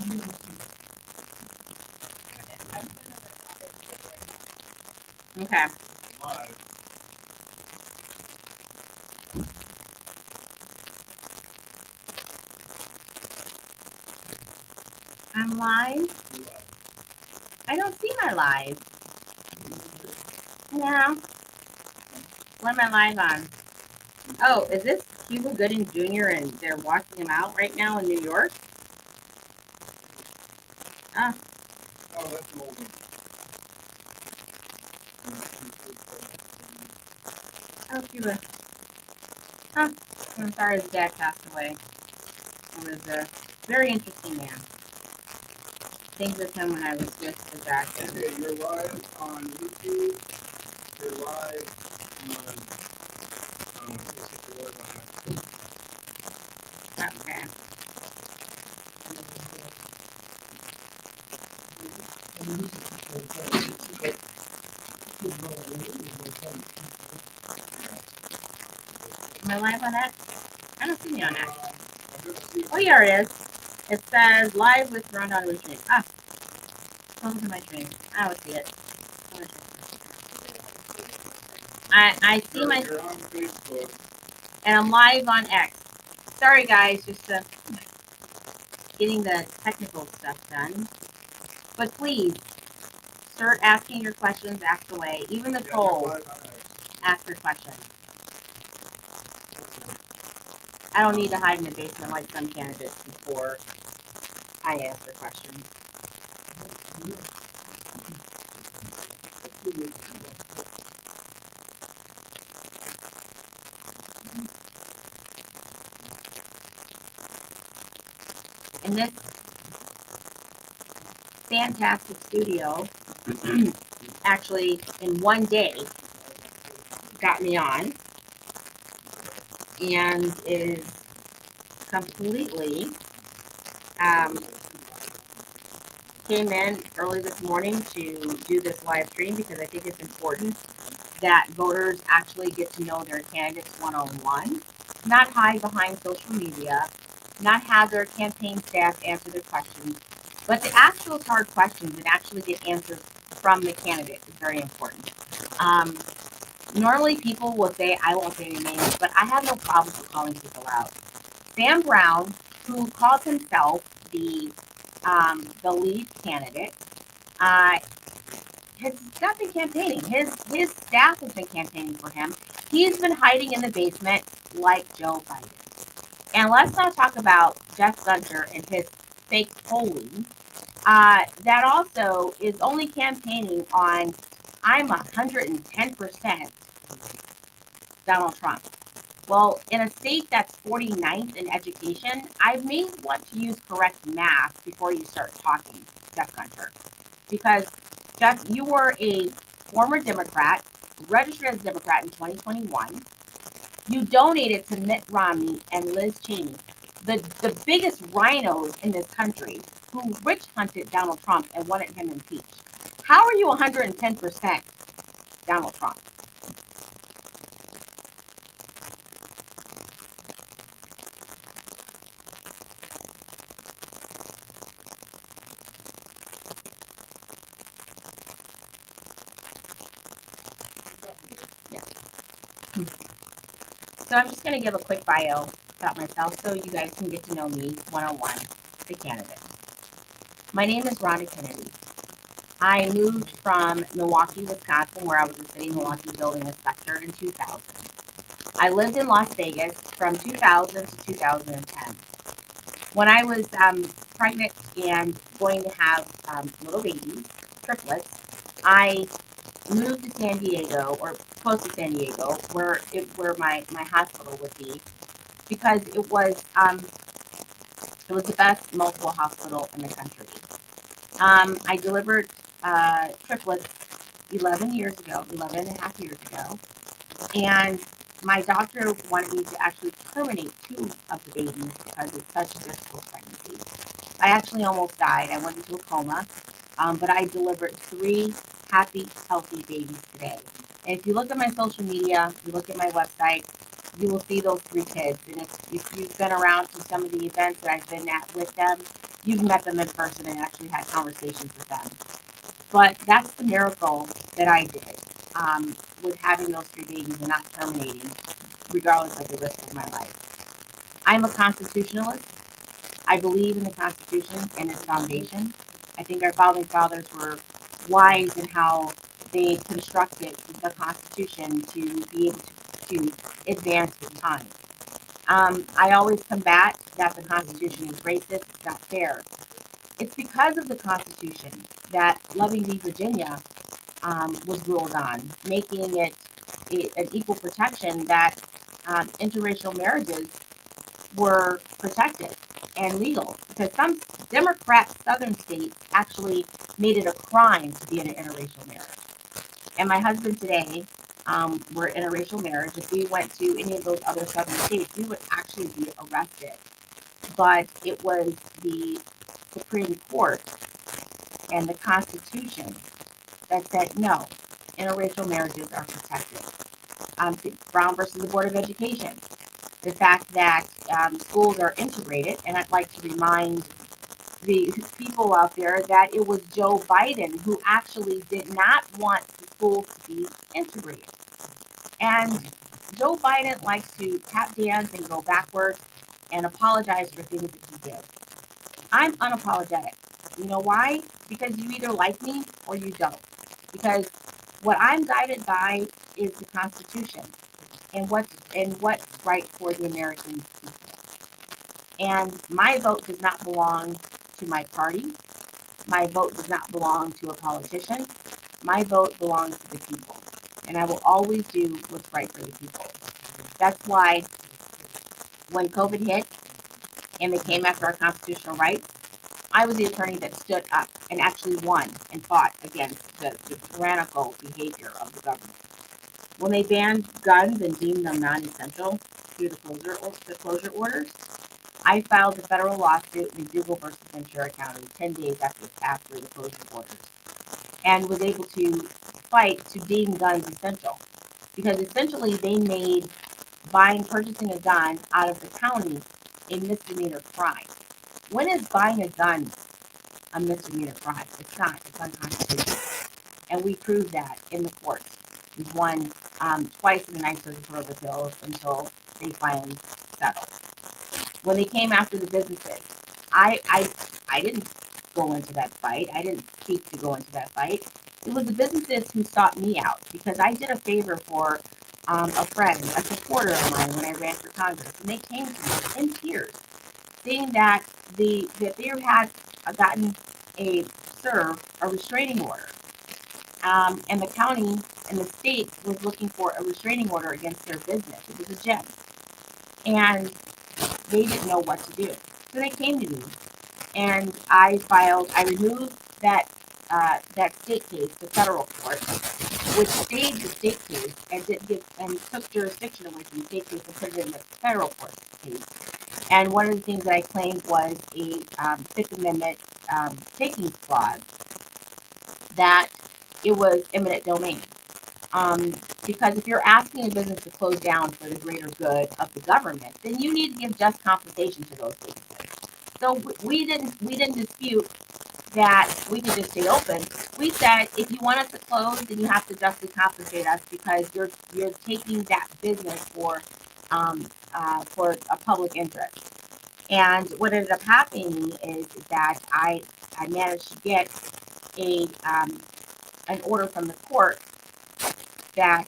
Okay. I'm live. I don't see my live. Yeah. What am I live on? Oh, is this Cuba Gooding Jr. and they're walking him out right now in New York? Ah. Oh, that's an old one. Oh, Cuba. Huh. I'm sorry his dad passed away. He was a very interesting man. Things with him when I was with the doctor. Okay, you're live on YouTube. You're live on okay. Am I live on that? I don't see me on that. Oh, here it is. It says live with Ronda on stream. Ah, close to my stream. I don't see it. I see my. You're on Facebook. And I'm live on X. Sorry, guys, just getting the technical stuff done. But please start asking your questions. Ask away. Even the polls. Ask your questions. I don't need to hide in the basement like some candidates before I answer questions. In this fantastic studio, actually in one day got me on and is completely came in early this morning to do this live stream because I think it's important that voters actually get to know their candidates one-on-one, not hide behind social media, not have their campaign staff answer their questions, but the actual hard questions and actually get answers from the candidate is very important. Normally people will say, I won't say any names, but I have no problem with calling people out. Sam Brown, who calls himself the lead candidate, has not been campaigning. His staff has been campaigning for him. He's been hiding in the basement like Joe Biden. And let's not talk about Jeff Gunter and his fake polling. That also is only campaigning on I'm 110% Donald Trump. Well, in a state that's 49th in education, I may want to use correct math before you start talking, Jeff Gunter. Because, Jeff, you were a former Democrat, registered as a Democrat in 2021. You donated to Mitt Romney and Liz Cheney, the biggest rhinos in this country, who witch hunted Donald Trump and wanted him impeached. How are you 110% Donald Trump? So I'm just going to give a quick bio about myself so you guys can get to know me one-on-one, the candidate. My name is Ronda Kennedy. I moved from Milwaukee, Wisconsin, where I was in city Milwaukee building inspector in 2000. I lived in Las Vegas from 2000 to 2010. When I was pregnant and going to have little babies, triplets, I moved to San Diego, or close to San Diego, where my hospital would be, because it was the best multiple hospital in the country. I delivered triplets 11 and a half years ago, and my doctor wanted me to actually terminate 2 of the babies because it's such a difficult pregnancy. I actually almost died. I went into a coma, but I delivered 3 happy, healthy babies today. And if you look at my social media, you look at my website, you will see those 3 kids. And if you've been around to some of the events that I've been at with them, you've met them in person and actually had conversations with them. But that's the miracle that I did with having those 3 babies and not terminating, regardless of the risk of my life. I'm a constitutionalist. I believe in the Constitution and its foundation. I think our founding fathers were wise in how they constructed the Constitution to be able to advance with time. I always combat that the Constitution is racist, it's not fair. It's because of the Constitution that Loving v. Virginia was ruled on, making it an equal protection that interracial marriages were protected and legal, because some Democrat southern states actually made it a crime to be in an interracial marriage. And my husband today, we're in a interracial marriage. If we went to any of those other southern states, we would actually be arrested. But it was the Supreme Court and the Constitution that said no, interracial marriages are protected. Brown versus the Board of Education, the fact that schools are integrated, and I'd like to remind the people out there that it was Joe Biden who actually did not want the schools to be integrated. And Joe Biden likes to tap dance and go backwards and apologize for things that he did. I'm unapologetic. You know why? Because you either like me or you don't. Because what I'm guided by is the Constitution and what's right for the American people. And my vote does not belong to my party. My vote does not belong to a politician. My vote belongs to the people. And I will always do what's right for the people. That's why when COVID hit and they came after our constitutional rights, I was the attorney that stood up and actually won and fought against the tyrannical behavior of the government. When they banned guns and deemed them non-essential through the closure orders, I filed a federal lawsuit in McDougal versus Ventura County 10 days after the closure orders, and was able to fight to deem guns essential, because essentially they made purchasing a gun out of the county a misdemeanor crime. When is buying a gun a misdemeanor crime? It's not. It's unconstitutional. And we proved that in the courts. We've won twice in the Ninth Circuit Court of Appeals until they finally settled. When they came after the businesses, I didn't go into that fight. I didn't seek to go into that fight. It was the businesses who sought me out, because I did a favor for a friend, a supporter of mine when I ran for Congress, and they came to me in tears, saying that they had gotten served a restraining order, and the county and the state was looking for a restraining order against their business. It was a gym, and they didn't know what to do. So they came to me, and I removed that state case to federal court, which stayed the state case and took jurisdiction away from the state case and put it in the federal court case. And one of the things that I claimed was a Fifth Amendment takings clause, that it was eminent domain. Because if you're asking a business to close down for the greater good of the government, then you need to give just compensation to those businesses. So we didn't dispute that we could just stay open. We said, if you want us to close, then you have to justly compensate us, because you're taking that business for a public interest. And what ended up happening is that I managed to get an order from the court that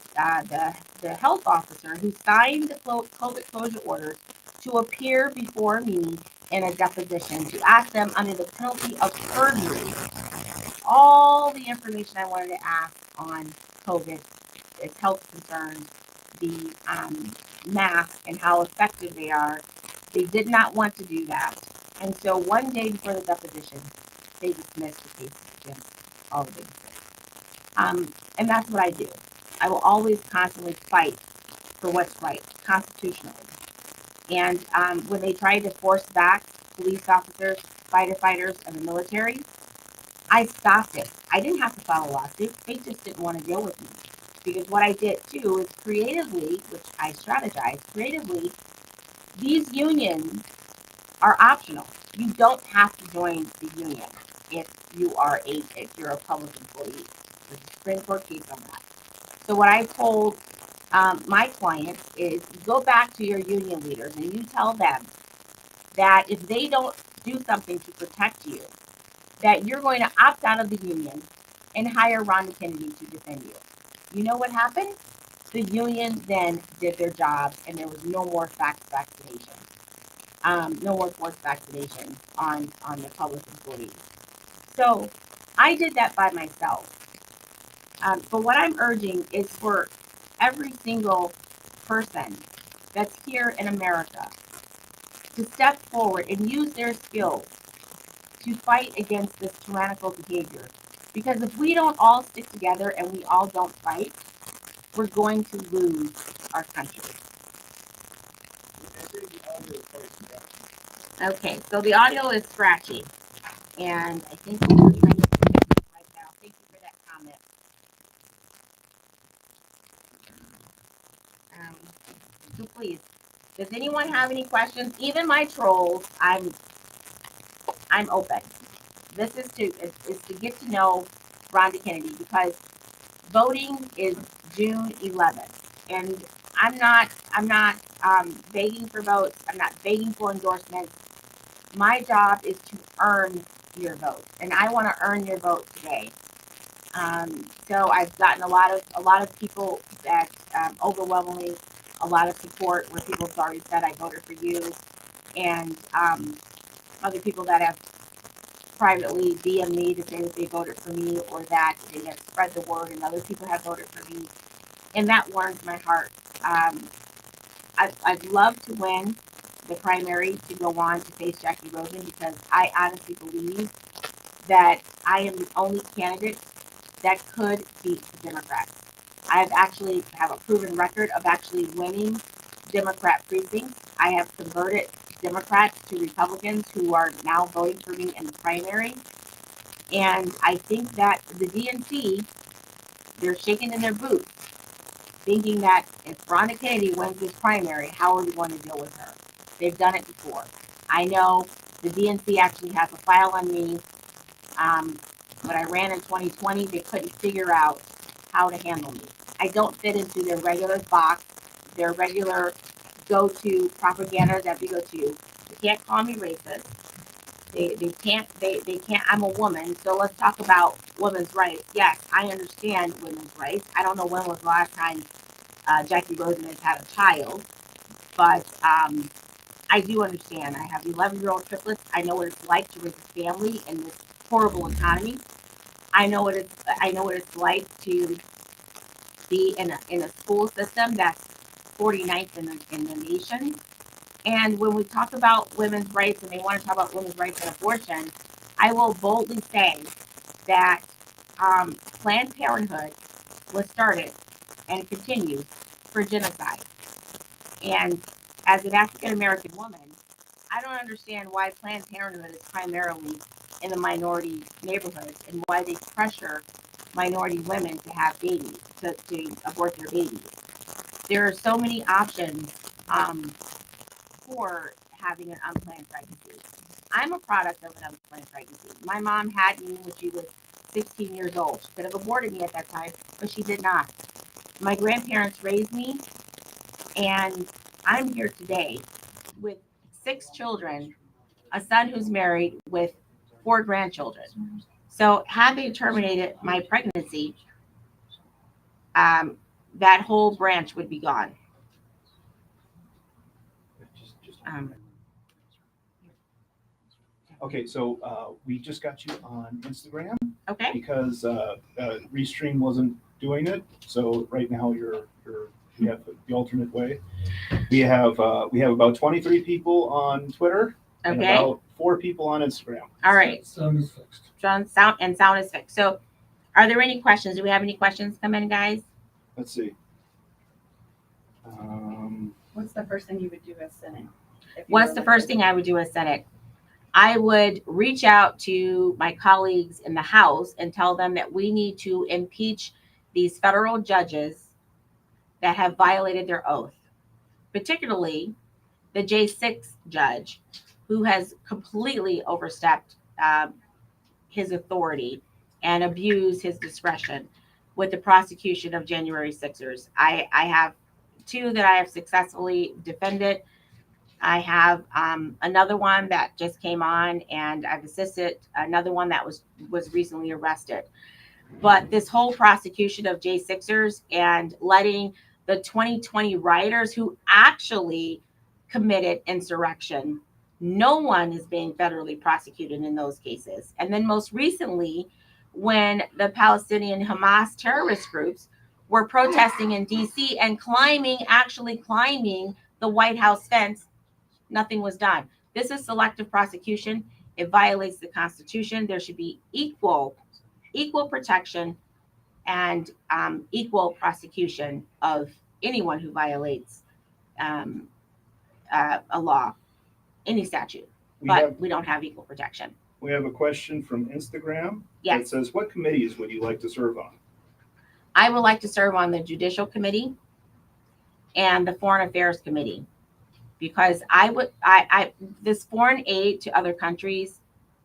the health officer who signed the COVID closure orders to appear before me in a deposition to ask them, under the penalty of perjury, all the information I wanted to ask on COVID, its health concerns, the masks and how effective they are. They did not want to do that. And so one day before the deposition, they dismissed the case against all the businesses. And that's what I do. I will always constantly fight for what's right, constitutionally. And when they tried to force back police officers, firefighters, and the military, I stopped it. I didn't have to file a lawsuit. They just didn't want to deal with me. Because what I did too is creatively, which I strategized creatively, these unions are optional. You don't have to join the union if you're a public employee. There's a Supreme Court case on that. So what I told my clients is go back to your union leaders and you tell them that if they don't do something to protect you, that you're going to opt out of the union and hire Ronda Kennedy to defend you. You know what happened? The union then did their job, and there was no more vaccination, no more forced vaccination on the public employees. So I did that by myself. But what I'm urging is for every single person that's here in America to step forward and use their skills to fight against this tyrannical behavior. Because if we don't all stick together and we all don't fight, we're going to lose our country. Okay, so the audio is scratchy, and I think we're trying to fix it right now. Thank you for that comment. So please, does anyone have any questions? Even my trolls, I'm open. This is to get to know Ronda Kennedy, because voting is June 11th, and I'm not begging for votes. I'm not begging for endorsements. My job is to earn your vote, and I want to earn your vote today. So I've gotten a lot of people that overwhelmingly a lot of support where people have already said I voted for you, and other people that have privately DM me to say that they voted for me or that they have spread the word and other people have voted for me, and that warms my heart. I'd love to win the primary to go on to face Jackie Rosen, because I honestly believe that I am the only candidate that could beat the Democrats. I have a proven record of actually winning Democrat precincts. I have converted Democrats to Republicans who are now voting for me in the primary. And I think that the DNC, they're shaking in their boots, thinking that if Ronda Kennedy wins this primary, how are we going to deal with her? They've done it before. I know the DNC actually has a file on me. When I ran in 2020, they couldn't figure out how to handle me. I don't fit into their regular box, their regular go-to propaganda that we go to. They can't call me racist. They can't. I'm a woman, so let's talk about women's rights. Yes, I understand women's rights. I don't know when was the last time Jackie Rosen has had a child, but I do understand. I have 11-year-old triplets. I know what it's like to raise a family in this horrible economy. I know what it's like to be in a school system that's 49th in the nation. And when we talk about women's rights, and they want to talk about women's rights and abortion, I will boldly say that Planned Parenthood was started and continues for genocide. And as an African American woman, I don't understand why Planned Parenthood is primarily in the minority neighborhoods and why they pressure minority women to have babies, to abort their babies. There are so many options for having an unplanned pregnancy. I'm a product of an unplanned pregnancy. My mom had me when she was 16 years old. She could have aborted me at that time, but she did not. My grandparents raised me, and I'm here today with 6 children, a son who's married with 4 grandchildren. So had they terminated my pregnancy, that whole branch would be gone. Um, Okay, so we just got you on Instagram okay. because Restream wasn't doing it. So right now we have the alternate way. We have about 23 people on Twitter and Okay. about 4 people on Instagram. All right. Sound is fixed. Sound is fixed. So, are there any questions? Do we have any questions come in, guys? Let's see. What's the first thing you would do as Senate? What's the first thing I would do as Senate? I would reach out to my colleagues in the House and tell them that we need to impeach these federal judges that have violated their oath, particularly the J6 judge who has completely overstepped his authority and abused his discretion with the prosecution of January 6ers. I have two that I have successfully defended. I have another one that just came on, and I've assisted another one that was recently arrested. But this whole prosecution of J6ers and letting the 2020 rioters who actually committed insurrection, no one is being federally prosecuted in those cases. And then most recently, when the Palestinian Hamas terrorist groups were protesting in DC and actually climbing the White House fence, nothing was done. This is selective prosecution. It violates the Constitution. There should be equal protection and equal prosecution of anyone who violates um, a law, any statute. But we don't have equal protection. We have a question from Instagram. Yes. That says, what committees would you like to serve on? I would like to serve on the Judicial Committee and the Foreign Affairs Committee, because this foreign aid to other countries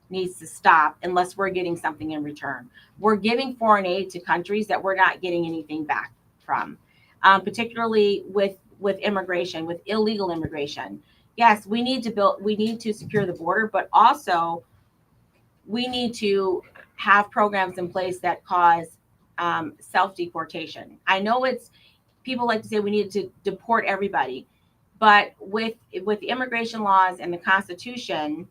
needs to stop unless we're getting something in return. We're giving foreign aid to countries that we're not getting anything back from, particularly with immigration, with illegal immigration. Yes, we need to secure the border, but also we need to have programs in place that cause self-deportation. I know people like to say we need to deport everybody, but with immigration laws and the Constitution,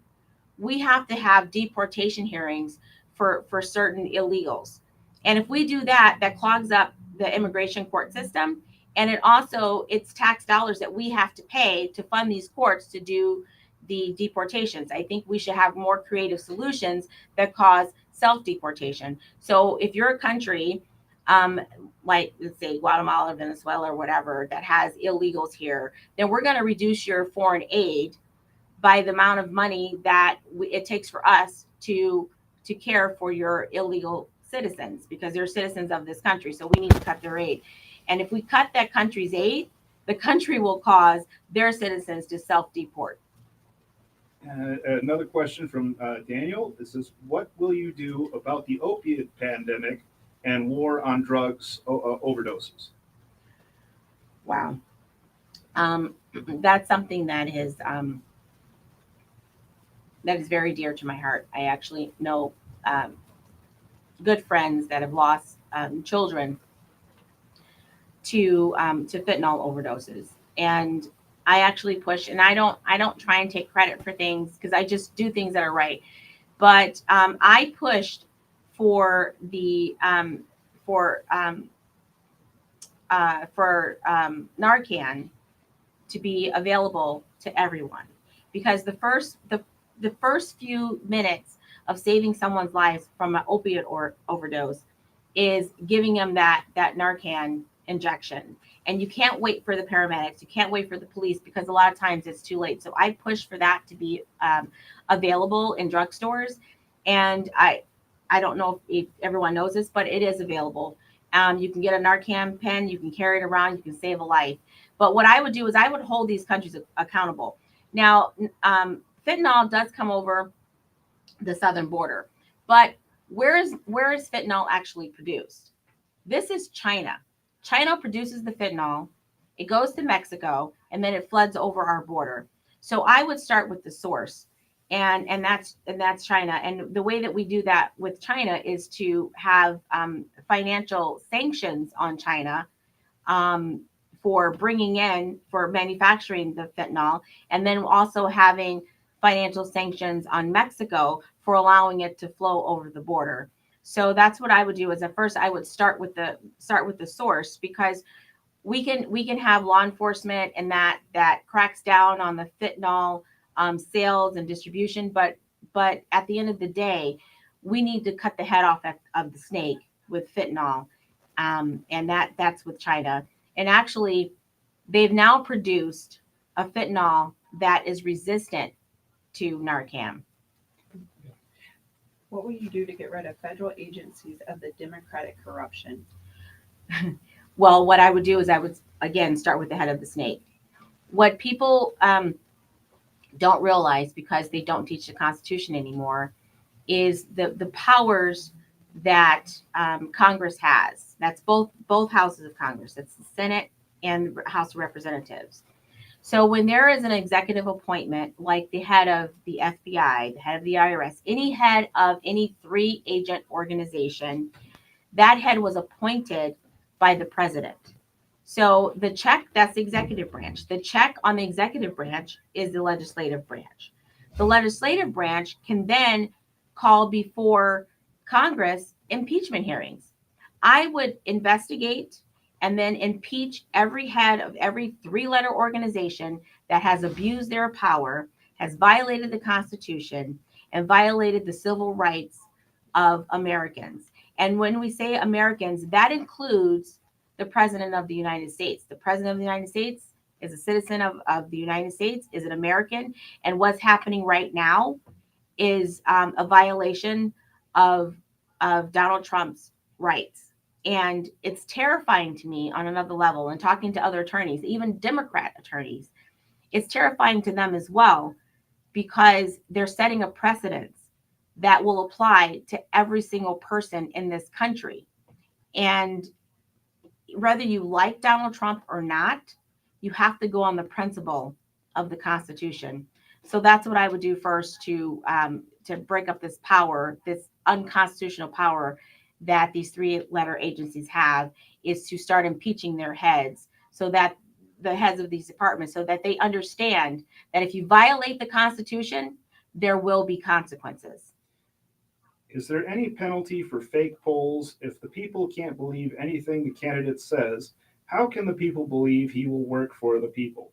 we have to have deportation hearings for certain illegals. And if we do that, that clogs up the immigration court system. And it's tax dollars that we have to pay to fund these courts to do the deportations. I think we should have more creative solutions that cause self-deportation. So if you're a country, like let's say Guatemala, Venezuela, or whatever, that has illegals here, then we're going to reduce your foreign aid by the amount of money that it takes for us to care for your illegal citizens, because they're citizens of this country. So we need to cut their aid. And if we cut that country's aid, the country will cause their citizens to self-deport. Another question from Daniel. This is, what will you do about the opiate pandemic and war on drugs overdoses? Wow. That's something that is very dear to my heart. I actually know good friends that have lost children to fentanyl overdoses, and I actually push. And I don't try and take credit for things, because I just do things that are right. But I pushed for the Narcan to be available to everyone, because the first few minutes of saving someone's life from an opiate overdose is giving them that Narcan injection. And you can't wait for the paramedics. You can't wait for the police, because a lot of times it's too late. So I push for that to be available in drugstores. And I don't know if everyone knows this, but it is available. You can get a Narcan pen. You can carry it around. You can save a life. But what I would do is I would hold these countries accountable. Now, fentanyl does come over the southern border, but where is fentanyl actually produced? This is China. China produces the fentanyl. It goes to Mexico, and then it floods over our border. So I would start with the source, and that's China. And the way that we do that with China is to have financial sanctions on China for manufacturing the fentanyl, and then also having financial sanctions on Mexico for allowing it to flow over the border. So that's what I would do. Is at first I would start with the source, because we can have law enforcement and that cracks down on the fentanyl sales and distribution, but at the end of the day, we need to cut the head off of the snake with fentanyl, and that's with China. And actually, they've now produced a fentanyl that is resistant to Narcan. What will you do to get rid of federal agencies of the Democratic corruption? Well, what I would do is I would, again, start with the head of the snake. What people don't realize, because they don't teach the Constitution anymore, is the powers that Congress has. That's both houses of Congress. That's the Senate and the House of Representatives. So when there is an executive appointment, like the head of the FBI, the head of the IRS, any head of any 3-agent organization, that head was appointed by the president. So the check, that's the executive branch. The check on the executive branch is the legislative branch. The legislative branch can then call before Congress impeachment hearings. I would investigate and then impeach every head of every 3-letter organization that has abused their power, has violated the Constitution, and violated the civil rights of Americans. And when we say Americans, that includes the President of the United States. The President of the United States is a citizen of the United States, is an American. And what's happening right now is a violation of, Donald Trump's rights. And it's terrifying to me on another level. And talking to other attorneys, even Democrat attorneys, it's terrifying to them as well, because they're setting a precedence that will apply to every single person in this country. And whether you like Donald Trump or not, you have to go on the principle of the Constitution. So that's what I would do first to break up this power, this unconstitutional power that these 3-letter agencies have, is to start impeaching their heads, so that the heads of these departments, so that they understand that if you violate the Constitution, there will be consequences. Is there any penalty for fake polls? If the people can't believe anything the candidate says, how can the people believe he will work for the people?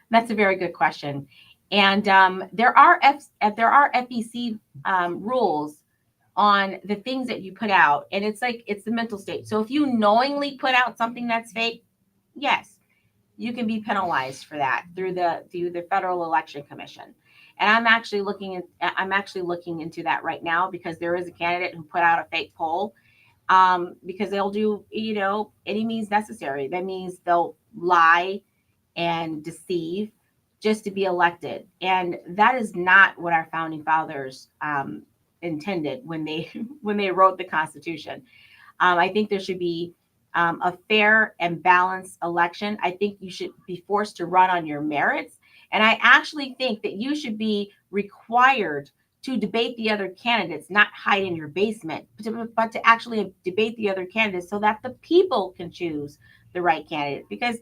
That's a very good question. And there are FEC rules on the things that you put out, and it's the mental state. So if you knowingly put out something that's fake, yes, you can be penalized for that through the Federal Election Commission. And I'm actually looking into that right now, because there is a candidate who put out a fake poll, because they'll do any means necessary. That means they'll lie and deceive just to be elected, and that is not what our founding fathers intended when they wrote the Constitution. I think there should be a fair and balanced election. I think you should be forced to run on your merits. And I actually think that you should be required to debate the other candidates, not hide in your basement, but to actually debate the other candidates, so that the people can choose the right candidate. Because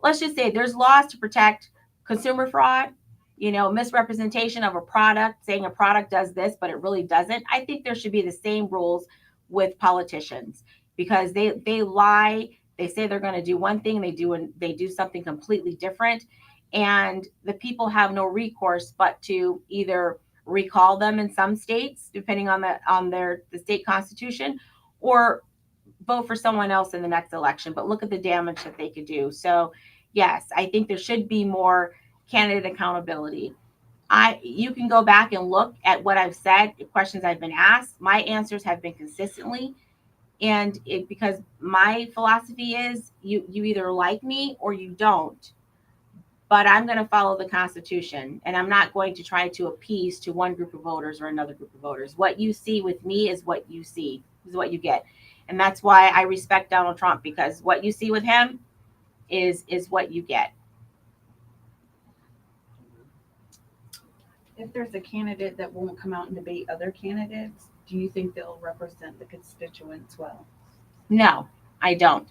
let's just say there's laws to protect consumer fraud, misrepresentation of a product, saying a product does this, but it really doesn't. I think there should be the same rules with politicians, because they lie. They say they're going to do one thing, they do something completely different, and the people have no recourse but to either recall them in some states, depending on the state constitution, or vote for someone else in the next election. But look at the damage that they could do. So yes, I think there should be more candidate accountability. You can go back and look at what I've said, the questions I've been asked. My answers have been consistently, and because my philosophy is you either like me or you don't. But I'm going to follow the Constitution, and I'm not going to try to appease to one group of voters or another group of voters. What you see with me is what you see, is what you get. And that's why I respect Donald Trump, because what you see with him is what you get. If there's a candidate that won't come out and debate other candidates, do you think they'll represent the constituents well? No, I don't.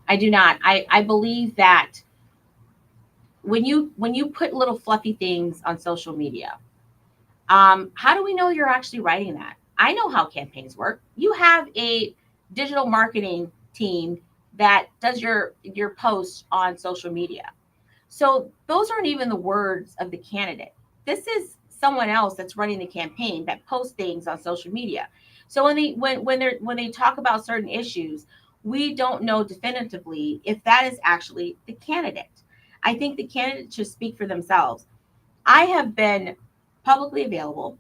I do not. I believe that when you put little fluffy things on social media, how do we know you're actually writing that? I know how campaigns work. You have a digital marketing team that does your posts on social media. So those aren't even the words of the candidate. This is someone else that's running the campaign that posts things on social media. So when they talk about certain issues, we don't know definitively if that is actually the candidate. I think the candidate should speak for themselves. I have been publicly available.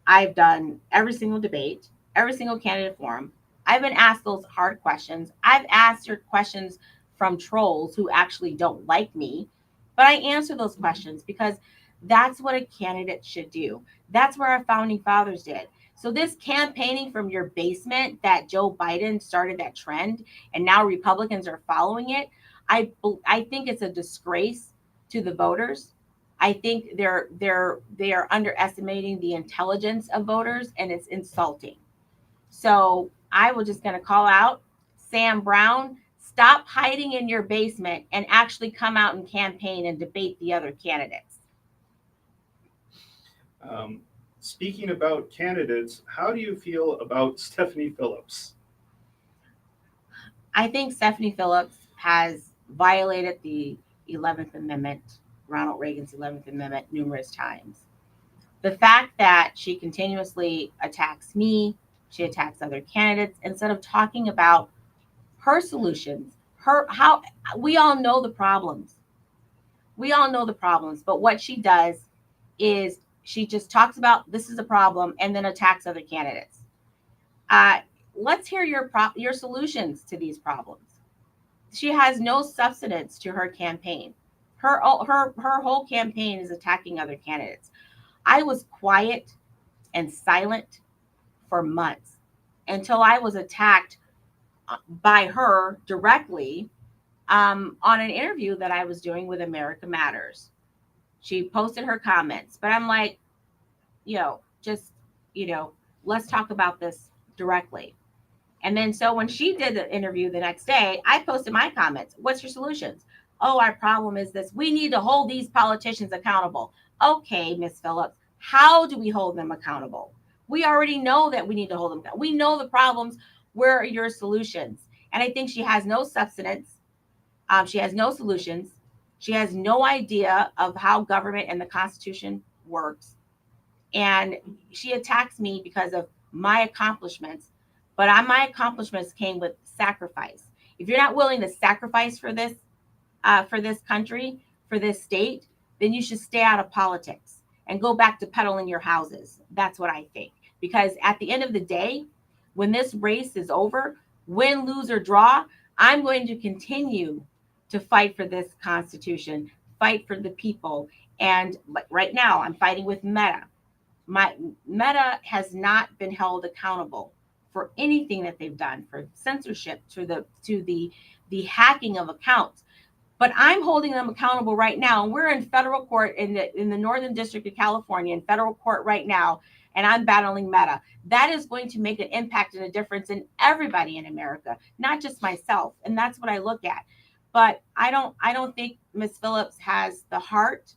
I've done every single debate, every single candidate forum. I've been asked those hard questions. I've answered questions from trolls who actually don't like me, but I answer those questions because That's what a candidate should do. That's what our founding fathers did. So this campaigning from your basement that Joe Biden started that trend, and now Republicans are following it. I think it's a disgrace to the voters. I think they are underestimating the intelligence of voters, and it's insulting. So I was just going to call out Sam Brown. Stop hiding in your basement and actually come out and campaign and debate the other candidates. Um, Speaking about candidates, how do you feel about Stephanie Phillips? I think Stephanie Phillips has violated the 11th Amendment, Ronald Reagan's 11th Amendment, numerous times. The fact that she continuously attacks me, she attacks other candidates, instead of talking about her solutions, her how we all know the problems. We all know the problems, but what she does is she just talks about this is a problem and then attacks other candidates. Uh, let's hear your solutions to these problems. She has no substance to her campaign. Her whole campaign is attacking other candidates. I was quiet and silent for months until I was attacked by her directly on an interview that I was doing with America Matters. She posted her comments, but I'm like, just, you know, let's talk about this directly. And then so when she did the interview the next day, I posted my comments. What's your solutions? Oh, our problem is this. We need to hold these politicians accountable. Okay, Miss Phillips, how do we hold them accountable? We already know that we need to hold them accountable. We know the problems. Where are your solutions? And I think she has no substance. She has no solutions. She has no idea of how government and the Constitution works. And she attacks me because of my accomplishments, but my accomplishments came with sacrifice. If you're not willing to sacrifice for this country, for this state, then you should stay out of politics and go back to peddling your houses. That's what I think. Because at the end of the day, when this race is over, win, lose, or draw, I'm going to continue to fight for this Constitution, fight for the people. And right now, I'm fighting with Meta. My Meta has not been held accountable for anything that they've done, for censorship, to the hacking of accounts. But I'm holding them accountable right now, and we're in federal court in the Northern District of California, in federal court right now, and I'm battling Meta. That is going to make an impact and a difference in everybody in America, not just myself. And that's what I look at. But I don't think Miss Phillips has the heart,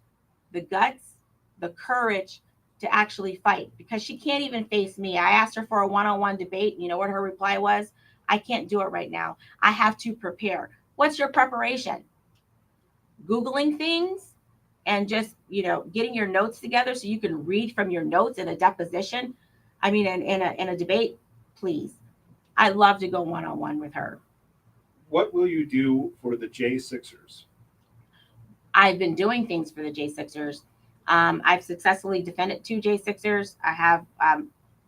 the guts, the courage to actually fight, because she can't even face me. I asked her for a one-on-one debate. You know what her reply was? I can't do it right now. I have to prepare. What's your preparation? Googling things and just, getting your notes together so you can read from your notes in a deposition. I mean, in a debate, please. I love to go one-on-one with her. What will you do for the J6ers? I've been doing things for the J6ers. I've successfully defended two J6ers. I have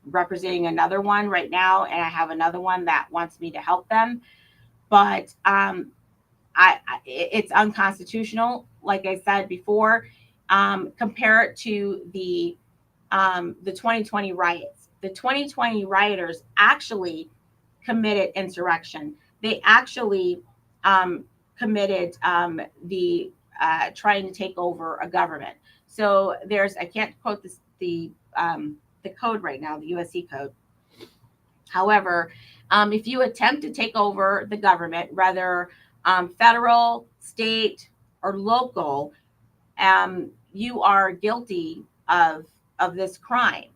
representing another one right now, and I have another one that wants me to help them. But it's unconstitutional, like I said before. Compare it to the 2020 riots. The 2020 rioters actually committed insurrection. They actually committed the trying to take over a government. So I can't quote the code right now, the USC code. However, if you attempt to take over the government, whether federal, state, or local, you are guilty of this crime.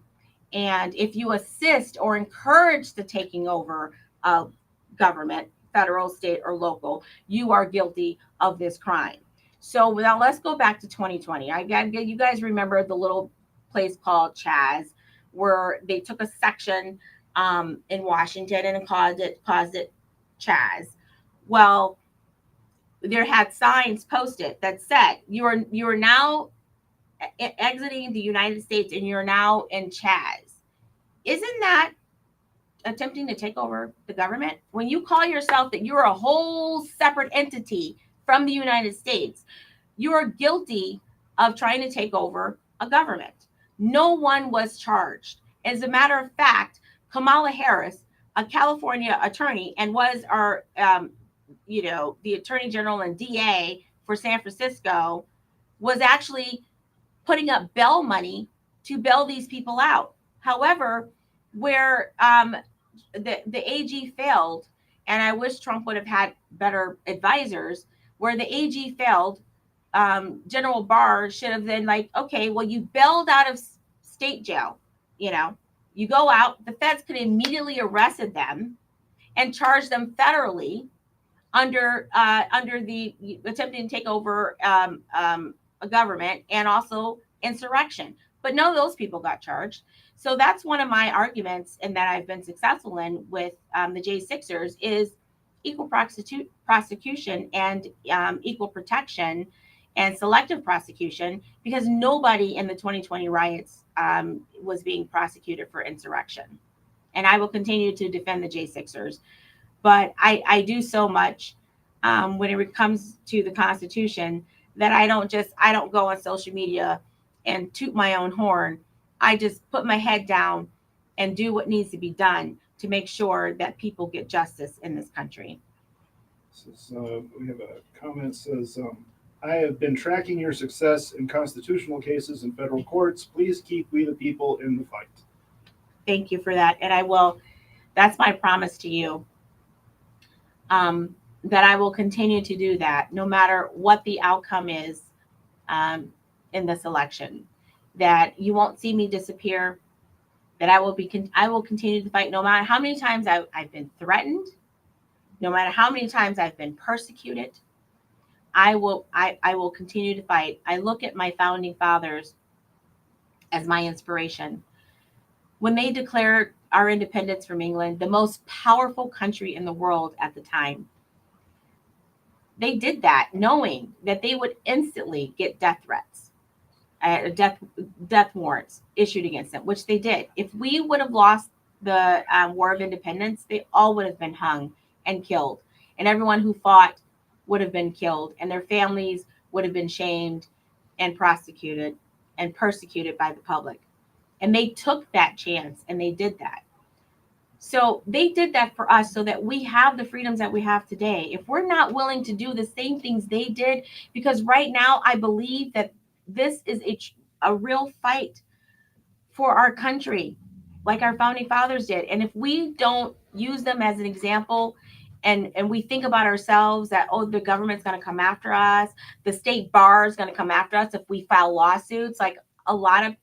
And if you assist or encourage the taking over of government, federal, state, or local, you are guilty of this crime. So now let's go back to 2020. You guys remember the little place called Chaz, where they took a section in Washington and caused it Chaz. Well, there had signs posted that said you are now exiting the United States and you're now in Chaz. Isn't that attempting to take over the government? When you call yourself that you're a whole separate entity from the United States, you are guilty of trying to take over a government. No one was charged. As a matter of fact, Kamala Harris, a California attorney, and was our, the attorney general and DA for San Francisco, was actually putting up bail money to bail these people out. However, where the AG failed, and I wish Trump would have had better advisors, where the AG failed, General Barr should have been like, okay, well, you bailed out of state jail, you go out, the feds could immediately arrested them and charge them federally under the attempting to take over a government and also insurrection. But no, those people got charged. So that's one of my arguments, and that I've been successful in with the J6ers, is equal prosecution and equal protection and selective prosecution, because nobody in the 2020 riots was being prosecuted for insurrection. And I will continue to defend the J6ers. But I do so much when it comes to the Constitution that I don't go on social media and toot my own horn. I just put my head down and do what needs to be done to make sure that people get justice in this country. So we have a comment that says, I have been tracking your success in constitutional cases in federal courts. Please keep we the people in the fight. Thank you for that. And I will, that's my promise to you, that I will continue to do that no matter what the outcome is in this election, that you won't see me disappear, that I will continue to fight no matter how many times I've been threatened, no matter how many times I've been persecuted. I will continue to fight. I look at my founding fathers as my inspiration. When they declared our independence from England, the most powerful country in the world at the time, they did that knowing that they would instantly get death threats, death warrants issued against them, which they did. If we would have lost the War of Independence, they all would have been hung and killed, and everyone who fought would have been killed, and their families would have been shamed and prosecuted and persecuted by the public. And they took that chance, and they did that. So they did that for us so that we have the freedoms that we have today. If we're not willing to do the same things they did, because right now I believe that this is a real fight for our country, like our founding fathers did. And if we don't use them as an example, and we think about ourselves that, oh, the government's going to come after us, the state bar is going to come after us if we file lawsuits, like a lot of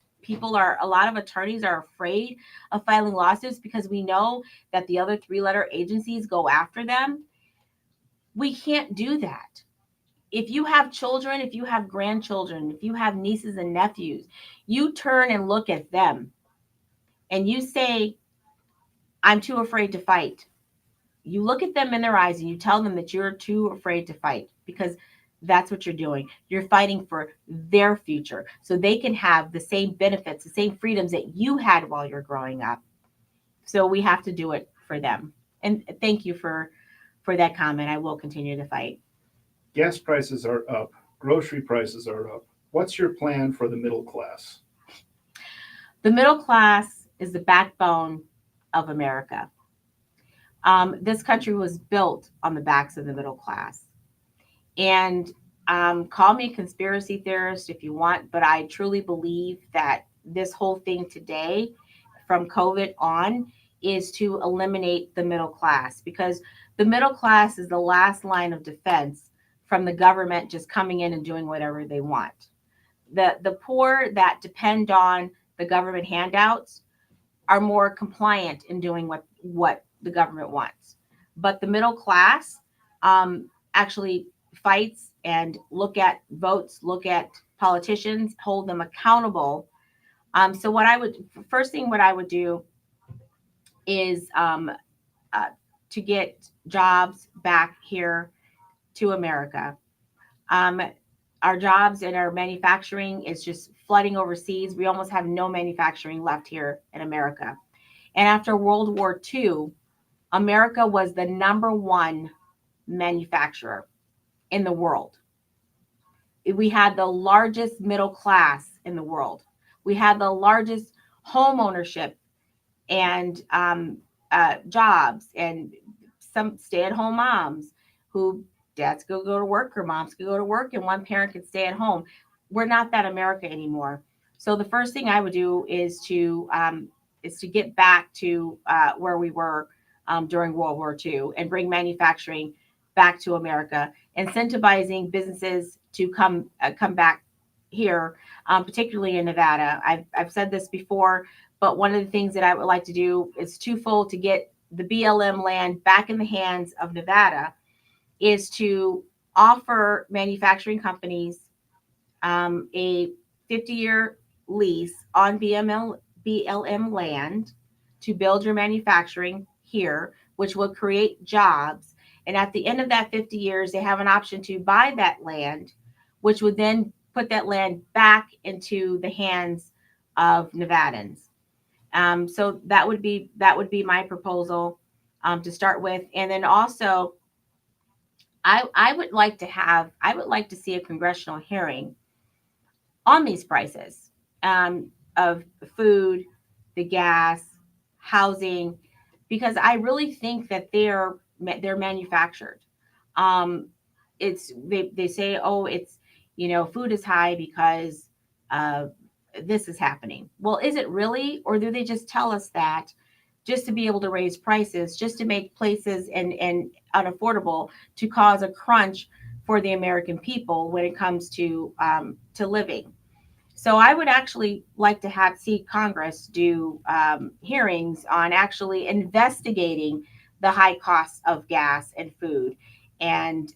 attorneys are afraid of filing lawsuits because we know that the other 3-letter agencies go after them. We can't do that. If you have children, if you have grandchildren, if you have nieces and nephews, you turn and look at them and you say, I'm too afraid to fight. You look at them in their eyes and you tell them that you're too afraid to fight, because that's what you're doing. You're fighting for their future so they can have the same benefits, the same freedoms that you had while you're growing up. So we have to do it for them. And thank you for that comment. I will continue to fight. Gas prices are up. Grocery prices are up. What's your plan for the middle class? The middle class is the backbone of America. This country was built on the backs of the middle class. And call me a conspiracy theorist if you want, but I truly believe that this whole thing today, from COVID on, is to eliminate the middle class, because the middle class is the last line of defense from the government just coming in and doing whatever they want. The poor that depend on the government handouts are more compliant in doing what the government wants. But the middle class actually fights and look at votes, look at politicians, hold them accountable. So what I would do is to get jobs back here to America. Our jobs in our manufacturing is just flooding overseas. We almost have no manufacturing left here in America. And after World War II, America was the number one manufacturer in the world. we had the largest middle class in the world. We had the largest home ownership and jobs, and some stay-at-home moms who dads could go to work or moms could go to work and one parent could stay at home. We're not that America anymore. So the first thing I would do is to get back to where we were during World War II and bring manufacturing back to America, incentivizing businesses to come back here, particularly in Nevada. I've said this before, but one of the things that I would like to do is twofold to get the BLM land back in the hands of Nevada is to offer manufacturing companies a 50-year lease on BLM land to build your manufacturing here, which will create jobs. And at the end of that 50 years, they have an option to buy that land, which would then put that land back into the hands of Nevadans. So that would be my proposal to start with, and then also I would like to see a congressional hearing on these prices of food, the gas, housing, because I really think that they're manufactured. Um, they say, oh, it's food is high because uh, this is happening. Well, is it really, or do they just tell us that just to be able to raise prices, just to make places and unaffordable, to cause a crunch for the American people when it comes to living? So I would actually like to see Congress do hearings on actually investigating the high costs of gas and food, and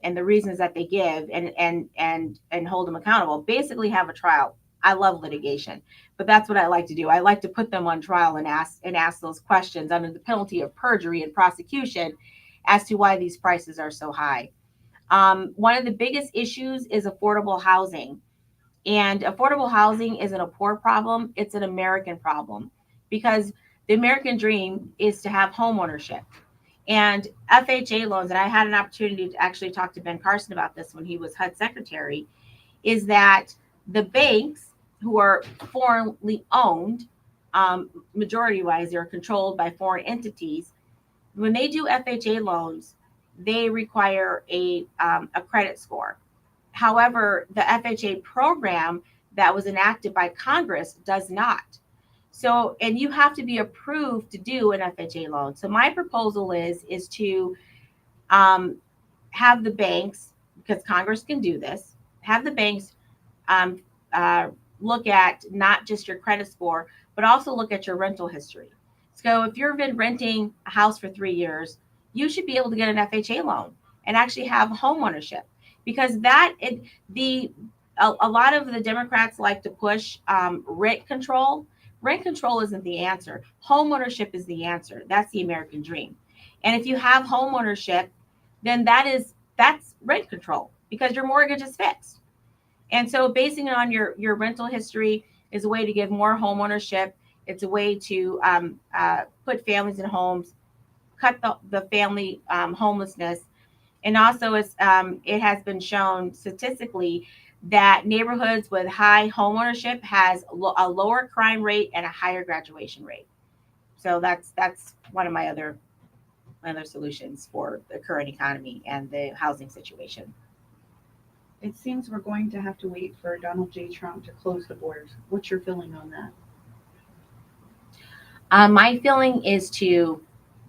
the reasons that they give, and hold them accountable. Basically, have a trial. I love litigation, but that's what I like to do. I like to put them on trial and ask those questions under the penalty of perjury and prosecution as to why these prices are so high. One of the biggest issues is affordable housing. And affordable housing isn't a poor problem, it's an American problem, because the American dream is to have home ownership. And FHA loans, and I had an opportunity to actually talk to Ben Carson about this when he was HUD secretary, is that the banks, who are foreignly owned, majority wise, they're controlled by foreign entities. When they do FHA loans, they require a credit score. However, the FHA program that was enacted by Congress does not. So, and you have to be approved to do an FHA loan. So my proposal is to um, have the banks, because Congress can do this, have the banks um, uh, look at not just your credit score, but also look at your rental history. So if you've been renting a house for 3 years, you should be able to get an FHA loan and actually have home ownership, because the a lot of the Democrats like to push rent control. Rent control isn't the answer. Home ownership is the answer. That's the American dream. And if you have home ownership, then that's rent control, because your mortgage is fixed. And so basing it on your rental history is a way to give more home ownership. It's a way to put families in homes, cut the family homelessness. And also it has been shown statistically that neighborhoods with high home ownership has a lower crime rate and a higher graduation rate. So that's one of my other solutions for the current economy and the housing situation. It seems we're going to have to wait for Donald J. Trump to close the borders. What's your feeling on that? My feeling is to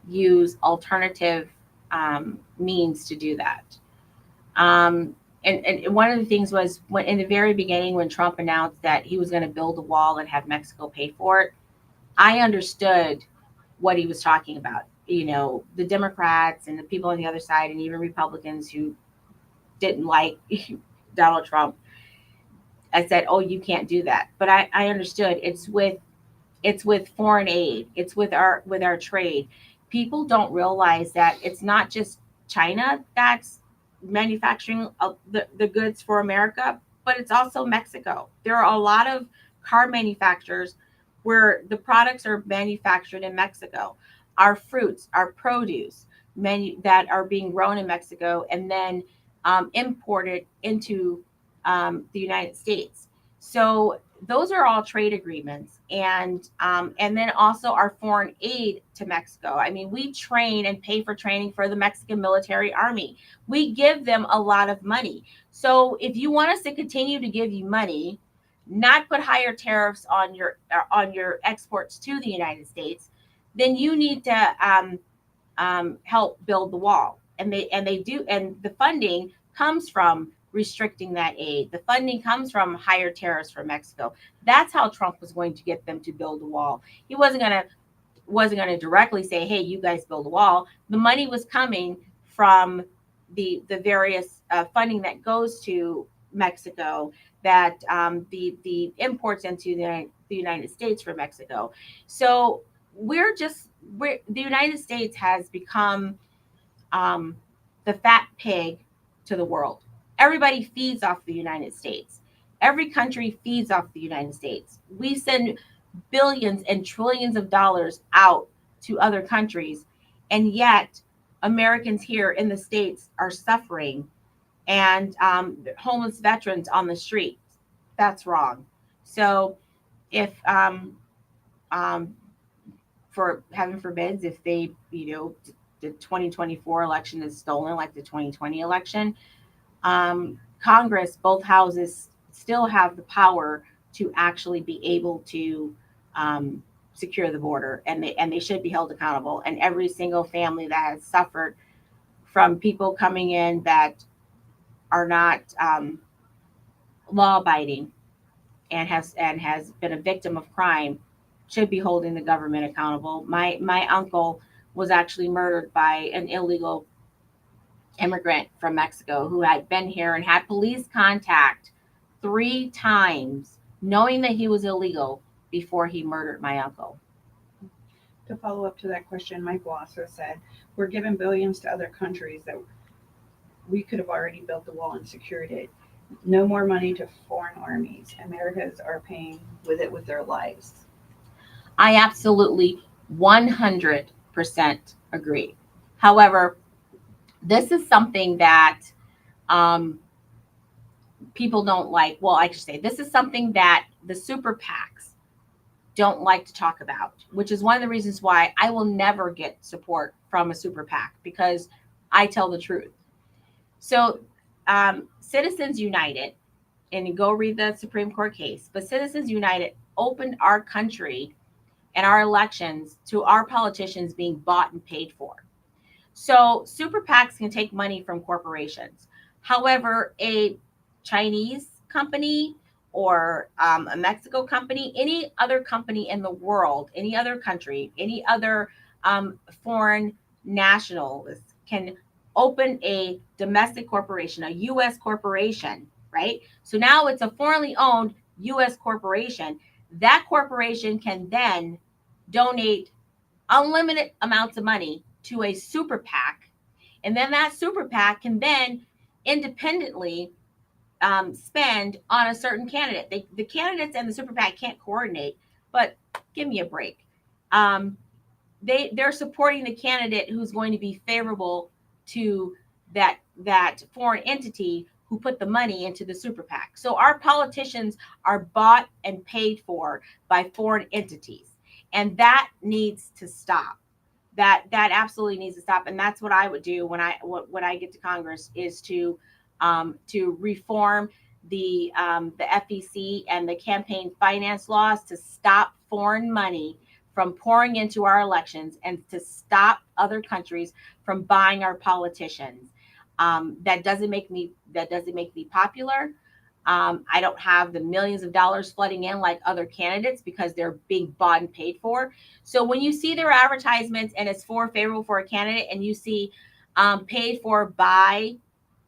use alternative means to do that. And one of the things was, when in the very beginning, when Trump announced that he was going to build a wall and have Mexico pay for it, I understood what he was talking about. The Democrats and the people on the other side, and even Republicans who didn't like Donald Trump, I said, "Oh, you can't do that." But I understood. It's with foreign aid. It's with our trade. People don't realize that it's not just China that's manufacturing the goods for America, but it's also Mexico. There are a lot of car manufacturers where the products are manufactured in Mexico. Our fruits, our produce, that are being grown in Mexico and then imported into the United States. So those are all trade agreements, and then also our foreign aid to Mexico. I mean, we train and pay for training for the Mexican military army. We give them a lot of money. So if you want us to continue to give you money, not put higher tariffs on your exports to the United States, then you need to help build the wall. And they do, and the funding comes from restricting that aid. The funding comes from higher tariffs from Mexico. That's how Trump was going to get them to build a wall. He wasn't going to directly say, "Hey, you guys build a wall." The money was coming from the various funding that goes to Mexico, that the imports into the United States from Mexico. So the United States has become um, the fat pig to the world. Everybody feeds off the United States. Every country feeds off the United States. We send billions and trillions of dollars out to other countries, and yet Americans here in the States are suffering, and homeless veterans on the streets. That's wrong. So if um, for heaven forbids, if they, the 2024 election is stolen like the 2020 election, Congress, both houses still have the power to actually be able to secure the border, and they should be held accountable. And every single family that has suffered from people coming in that are not law abiding and has been a victim of crime should be holding the government accountable. My uncle was actually murdered by an illegal immigrant from Mexico who had been here and had police contact 3 times, knowing that he was illegal before he murdered my uncle. To follow up to that question, Michael also said, we're giving billions to other countries that we could have already built the wall and secured it. No more money to foreign armies. Americans are paying with it with their lives. I absolutely 100% agree. However, this is something that um, people don't like. Well, I should say this is something that the super PACs don't like to talk about, which is one of the reasons why I will never get support from a super PAC, because I tell the truth. So, Citizens United, and you go read the Supreme Court case, but Citizens United opened our country and our elections to our politicians being bought and paid for. So super PACs can take money from corporations. However, a Chinese company or a Mexico company, any other company in the world, any other country, any other foreign nationalist can open a domestic corporation, a U.S. corporation, right? So now it's a foreignly owned U.S. corporation. That corporation can then donate unlimited amounts of money to a super PAC, and then that super PAC can then independently spend on a certain candidate. The candidates and the super PAC can't coordinate, but give me a break. Um, they're supporting the candidate who's going to be favorable to that foreign entity who put the money into the super PAC. So our politicians are bought and paid for by foreign entities, and that needs to stop. That absolutely needs to stop, and that's what I would do when I get to Congress, is to reform the FEC and the campaign finance laws to stop foreign money from pouring into our elections, and to stop other countries from buying our politicians. That doesn't make me popular. I don't have the millions of dollars flooding in like other candidates because they're being bought and paid for. So when you see their advertisements and it's favorable for a candidate, and you see paid for by,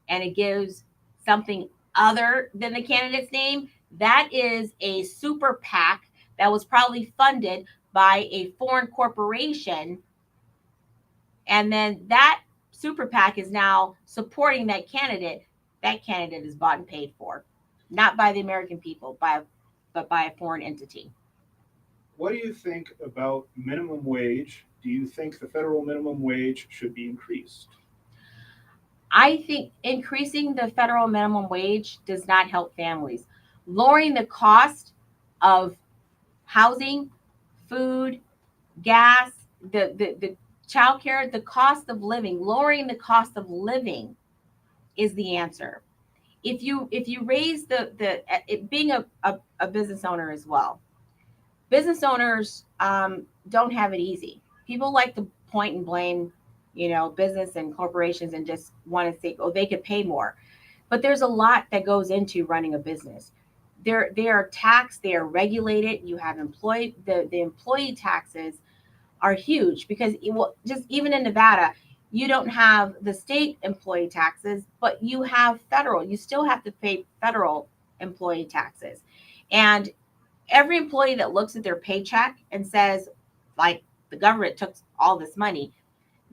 and it gives something other than the candidate's name, that is a super PAC that was probably funded by a foreign corporation. And then that super PAC is now supporting that candidate. That candidate is bought and paid for, not by the American people, but by a foreign entity. What do you think about minimum wage? Do you think the federal minimum wage should be increased? I think increasing the federal minimum wage does not help families. Lowering the cost of housing, food, gas, the child care, the cost of living, lowering the cost of living is the answer. If you raise the it, being a business owner as well, business owners don't have it easy. People like to point and blame, business and corporations and just want to say, oh, they could pay more. But there's a lot that goes into running a business. They are taxed, they are regulated. You have employee the employee taxes are huge because just even in Nevada, you don't have the state employee taxes, but you have federal. You still have to pay federal employee taxes. And every employee that looks at their paycheck and says, like, the government took all this money,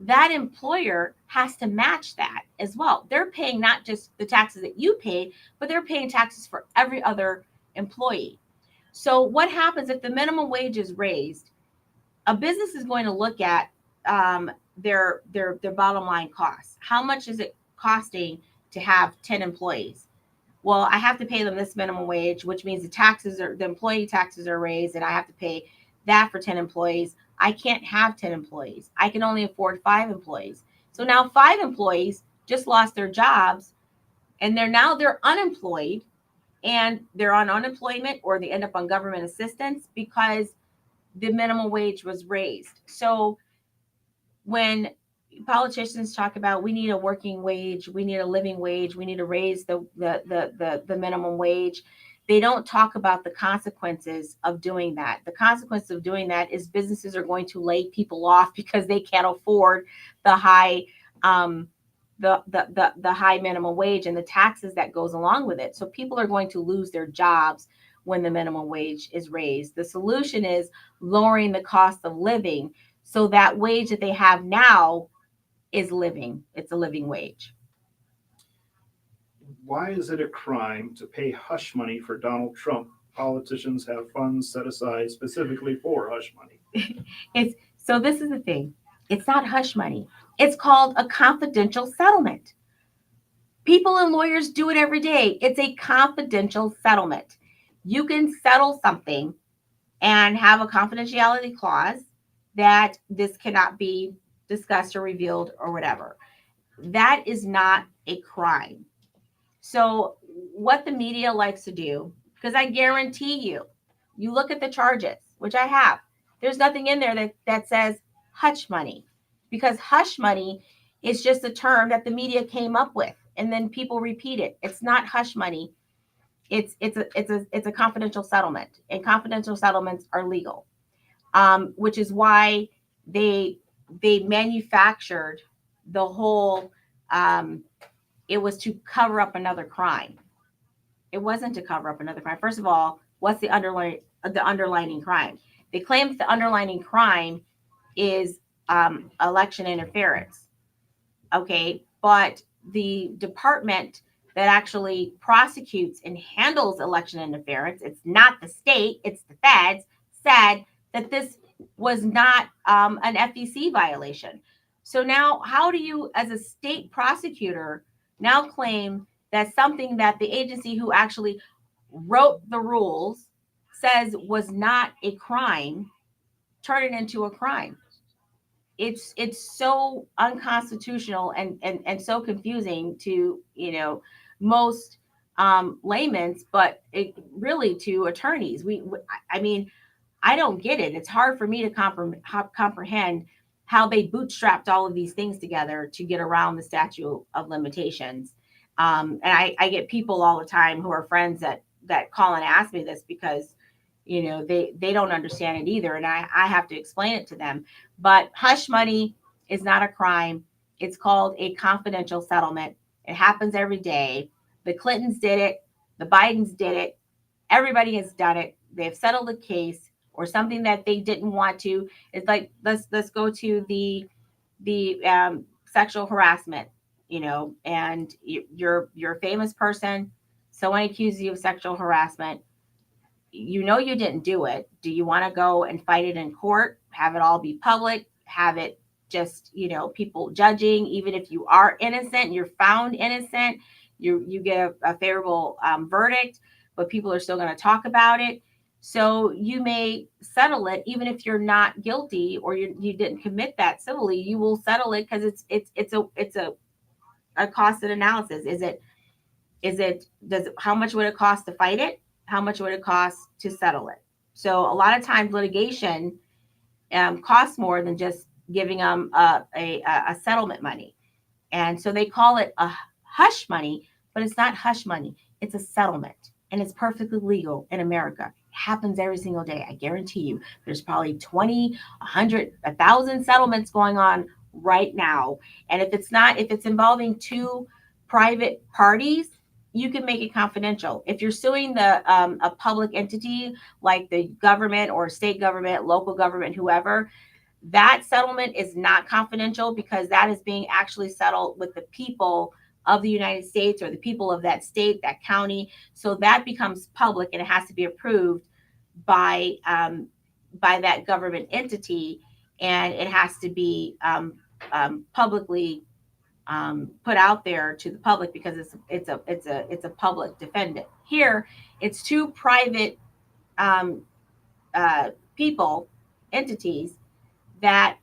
that employer has to match that as well. They're paying not just the taxes that you pay, but they're paying taxes for every other employee. So what happens if the minimum wage is raised? A business is going to look at their bottom line costs. How much is it costing to have 10 employees? Well, I have to pay them this minimum wage, which means the employee taxes are raised, and I have to pay that for 10 employees. I can't have 10 employees. I can only afford 5 employees. So now 5 employees just lost their jobs, and they're unemployed, and they're on unemployment, or they end up on government assistance because the minimum wage was raised. So when politicians talk about we need a working wage, we need a living wage, we need to raise the minimum wage, they don't talk about the consequences of doing that. The consequence of doing that is businesses are going to lay people off because they can't afford the high the high minimum wage and the taxes that goes along with it. So people are going to lose their jobs when the minimum wage is raised. The solution is lowering the cost of living so that wage that they have now is living. It's a living wage. Why is it a crime to pay hush money for Donald Trump? Politicians have funds set aside specifically for hush money. So this is the thing. It's not hush money. It's called a confidential settlement. People and lawyers do it every day. It's a confidential settlement. You can settle something and have a confidentiality clause that this cannot be discussed or revealed or whatever. That is not a crime. So, what the media likes to do, because I guarantee you look at the charges, which I have, there's nothing in there that says hush money, because hush money is just a term that the media came up with and then people repeat it. It's not hush money. It's a confidential settlement, and confidential settlements are legal, which is why they they manufactured the whole. It was to cover up another crime. It wasn't to cover up another crime. First of all, what's the underlying crime? They claim that the underlying crime is election interference. Okay, but the department that actually prosecutes and handles election interference, it's not the state, it's the feds, said that this was not an FEC violation. So now, how do you, as a state prosecutor, now claim that something that the agency who actually wrote the rules says was not a crime, turn it into a crime? It's so unconstitutional and so confusing to most laymen's, but it really to attorneys. I mean, I don't get it. It's hard for me to comprehend how they bootstrapped all of these things together to get around the statute of limitations. And I get people all the time who are friends that call and ask me this because they don't understand it either, and I have to explain it to them. But hush money is not a crime. It's called a confidential settlement. It happens every day. The Clintons did it. The Bidens did it. Everybody has done it. They've settled a case or something that they didn't want to. It's like let's go to the sexual harassment, and you're a famous person. Someone accuses you of sexual harassment. You didn't do it. Do you want to go and fight it in court? Have it all be public? Have it just, people judging. Even if you are innocent, you're found innocent, you get a favorable verdict, but people are still going to talk about it. So you may settle it even if you're not guilty, or you didn't commit that civilly. You will settle it because it's a costed analysis. How much would it cost to fight it? How much would it cost to settle it? So a lot of times litigation costs more than just giving them a settlement money. And so they call it a hush money, but it's not hush money. It's a settlement, and it's perfectly legal in America. It happens every single day. I guarantee you there's probably 20, 100, 1,000 settlements going on right now. And if it's involving two private parties, you can make it confidential. If you're suing a public entity like the government or state government, local government, whoever, that settlement is not confidential, because that is being actually settled with the people of the United States, or the people of that state, that county. So that becomes public, and it has to be approved by that government entity, and it has to be publicly put out there to the public, because it's a public defendant. Here, it's two private people, entities, that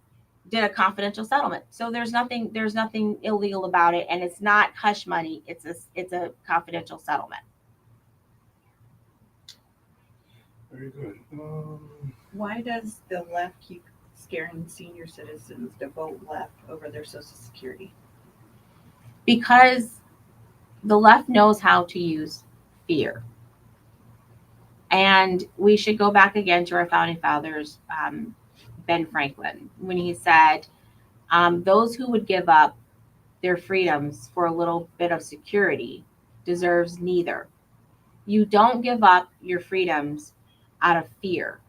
did a confidential settlement. So there's nothing illegal about it, and it's not hush money. It's a confidential settlement. Very good. Why does the left keep scaring senior citizens to vote left over their Social Security? Because the left knows how to use fear. And we should go back again to our founding fathers, Ben Franklin, when he said, those who would give up their freedoms for a little bit of security deserves neither. You don't give up your freedoms out of fear.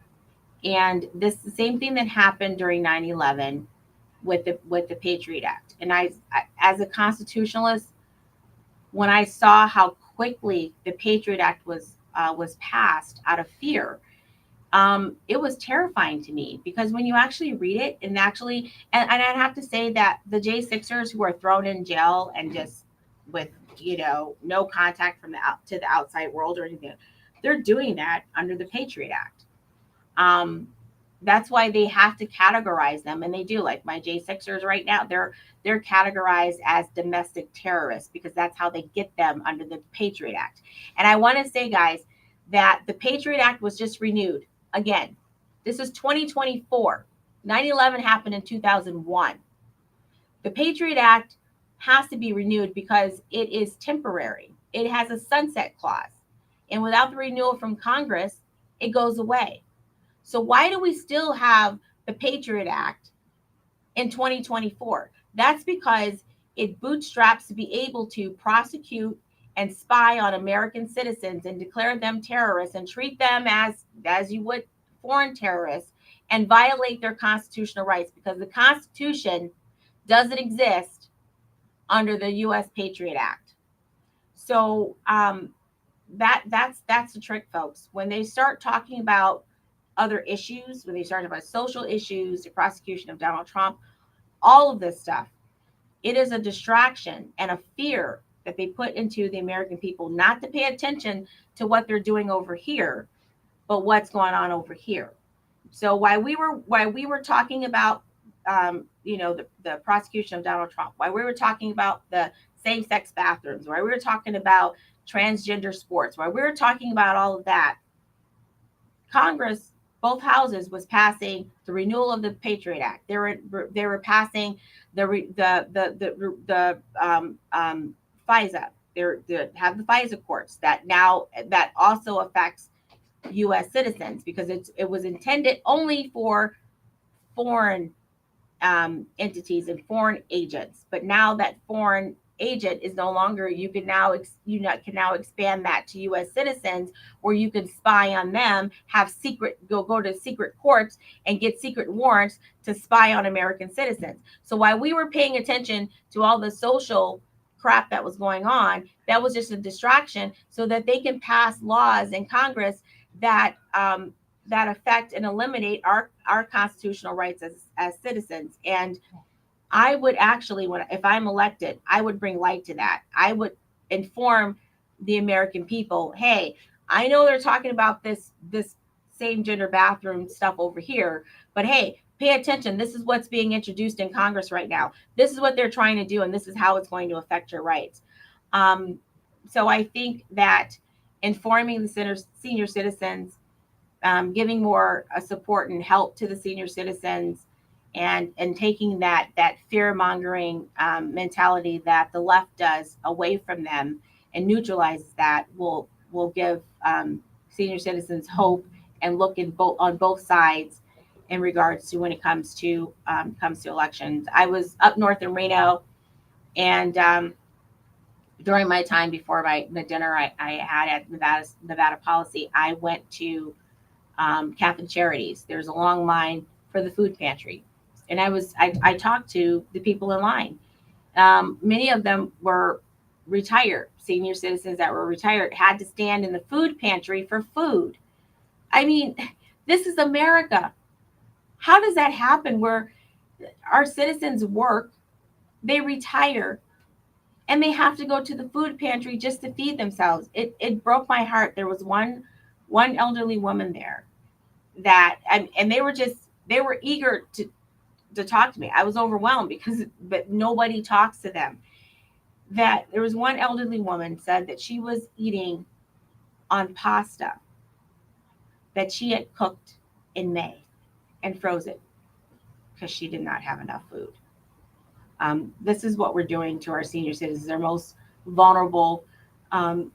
And this the same thing that happened during 9/11 with the Patriot Act. And I as a constitutionalist, when I saw how quickly the Patriot Act was passed out of fear, it was terrifying to me, because when you actually read it, and I'd have to say that the J6ers who are thrown in jail and just with, no contact to the outside world or anything, they're doing that under the Patriot Act. That's why they have to categorize them, and they do. Like my J6ers right now, they're categorized as domestic terrorists, because that's how they get them under the Patriot Act. And I want to say, guys, that the Patriot Act was just renewed again. This is 2024. 9/11 happened in 2001. The Patriot Act has to be renewed because it is temporary. It has a sunset clause. And without the renewal from Congress, it goes away. So why do we still have the Patriot Act in 2024? That's because it bootstraps to be able to prosecute and spy on American citizens and declare them terrorists and treat them as you would foreign terrorists, and violate their constitutional rights, because the Constitution doesn't exist under the U.S. Patriot Act. So that's the trick, folks. When they start talking about other issues, when they start about social issues, the prosecution of Donald Trump, all of this stuff, it is a distraction and a fear that they put into the American people, not to pay attention to what they're doing over here, but what's going on over here. So while we were talking about the prosecution of Donald Trump, while we were talking about the same-sex bathrooms, while we were talking about transgender sports, while we were talking about all of that, Congress, both houses, was passing the renewal of the Patriot Act. They were passing the FISA. They have the FISA courts that also affects U.S. citizens, because it was intended only for foreign entities and foreign agents. But now that foreign agent is no longer, you can now expand that to U.S. citizens, where you can spy on them, have go to secret courts and get secret warrants to spy on American citizens. So while we were paying attention to all the social crap that was going on, that was just a distraction, so that they can pass laws in Congress that affect and eliminate our constitutional rights as citizens. And I would actually, if I'm elected, I would bring light to that. I would inform the American people, hey, I know they're talking about this same gender bathroom stuff over here, but hey, pay attention. This is what's being introduced in Congress right now. This is what they're trying to do, and this is how it's going to affect your rights. So I think that informing the senior citizens, giving more support and help to the senior citizens, and taking that fear mongering mentality that the left does away from them and neutralizes that will give senior citizens hope and look on both sides in regards to when it comes to elections. I was up north in Reno, and during my time before the dinner I had at Nevada Policy, I went to Catholic Charities. There's a long line for the food pantry, and I talked to the people in line. Many of them were retired senior citizens that were retired, had to stand in the food pantry for food. I mean, this is America. How does that happen where our citizens work, they retire, and they have to go to the food pantry just to feed themselves? It broke my heart. There was one elderly woman there that, and they were eager to talk to me. I was overwhelmed but nobody talks to them. That there was one elderly woman said that she was eating on pasta that she had cooked in May and froze it because she did not have enough food. This is what we're doing to our senior citizens, our most vulnerable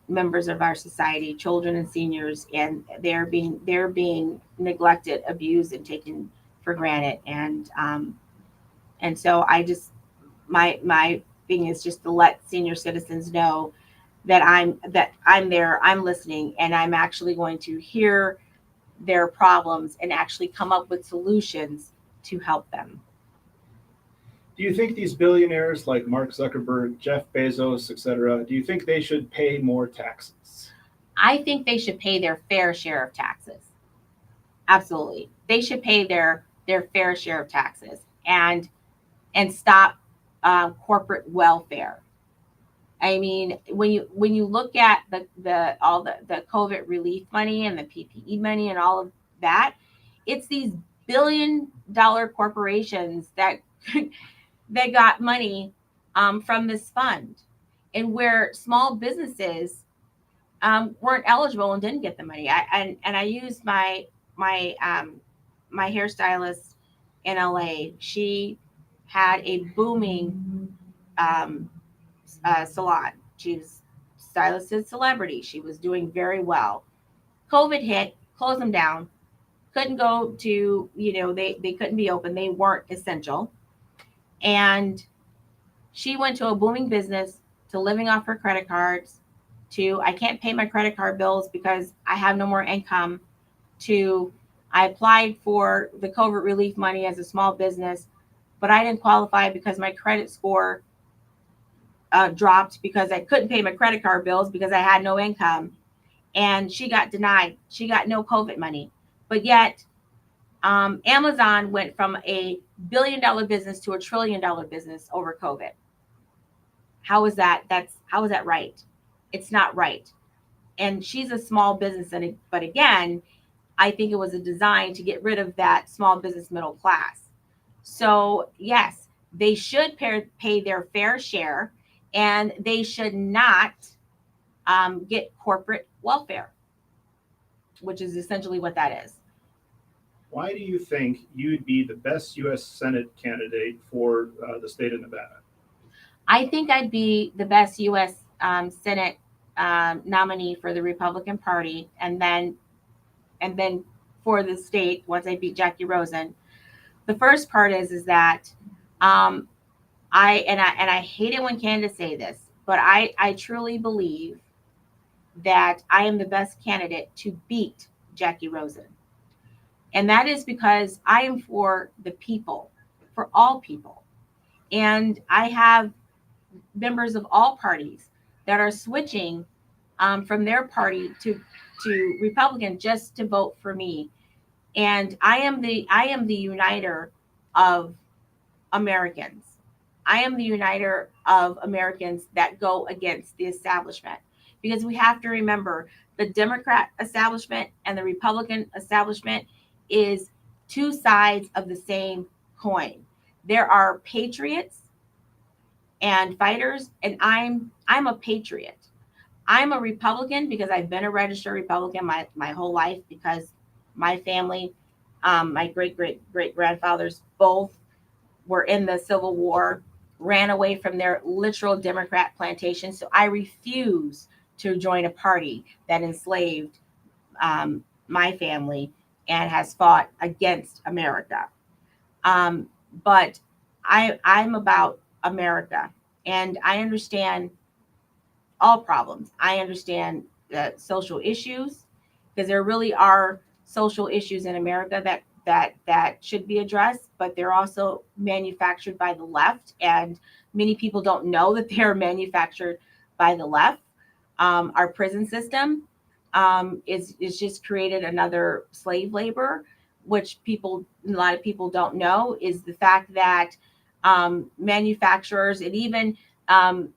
members of our society, children and seniors, and they're being neglected, abused, and taken for granted. And so I just my thing is just to let senior citizens know that I'm there, I'm listening, and I'm actually going to hear their problems and actually come up with solutions to help them. Do you think these billionaires like Mark Zuckerberg, Jeff Bezos, etc., do you think they should pay more taxes? I think they should pay their fair share of taxes. Absolutely. They should pay their fair share of taxes and stop corporate welfare. I mean, when you look at all the COVID relief money and the PPE money and all of that, it's these billion-dollar corporations that that got money from this fund, and where small businesses weren't eligible and didn't get the money. I used my hairstylist in LA. She had a booming salon. She was stylisted celebrity. She was doing very well. COVID hit, closed them down. Couldn't go to, they couldn't be open. They weren't essential. And she went to a booming business, to living off her credit cards, to I can't pay my credit card bills because I have no more income, to I applied for the COVID relief money as a small business, but I didn't qualify because my credit score dropped because I couldn't pay my credit card bills because I had no income. And she got denied. She got no COVID money. But yet, Amazon went from a billion-dollar business to a trillion-dollar business over COVID. How is that? How is that right? It's not right. And she's a small business, but again, I think it was a design to get rid of that small business middle class. So yes, they should pay their fair share, and they should not get corporate welfare, which is essentially what that is. Why do you think you'd be the best U.S. Senate candidate for the state of Nevada? I think I'd be the best U.S. Senate nominee for the Republican Party, and then for the state once I beat Jackie Rosen. The first part is that I hate it when candidates say this, but I truly believe that I am the best candidate to beat Jackie Rosen. And that is because I am for the people, for all people. And I have members of all parties that are switching from their party to Republican just to vote for me. And I am the uniter of Americans. I am the uniter of Americans that go against the establishment, because we have to remember the Democrat establishment and the Republican establishment is two sides of the same coin. There are patriots and fighters, and I'm a patriot. I'm a Republican because I've been a registered Republican my whole life, because my family, my great grandfathers both were in the Civil War, ran away from their literal Democrat plantation. So I refuse to join a party that enslaved my family and has fought against America. Um, but I'm about America, and I understand all problems. I understand social issues, because there really are social issues in America that should be addressed, but they're also manufactured by the left, and many people don't know that they're manufactured by the left. Our prison system is just created another slave labor, which a lot of people don't know, is the fact that manufacturers and even um,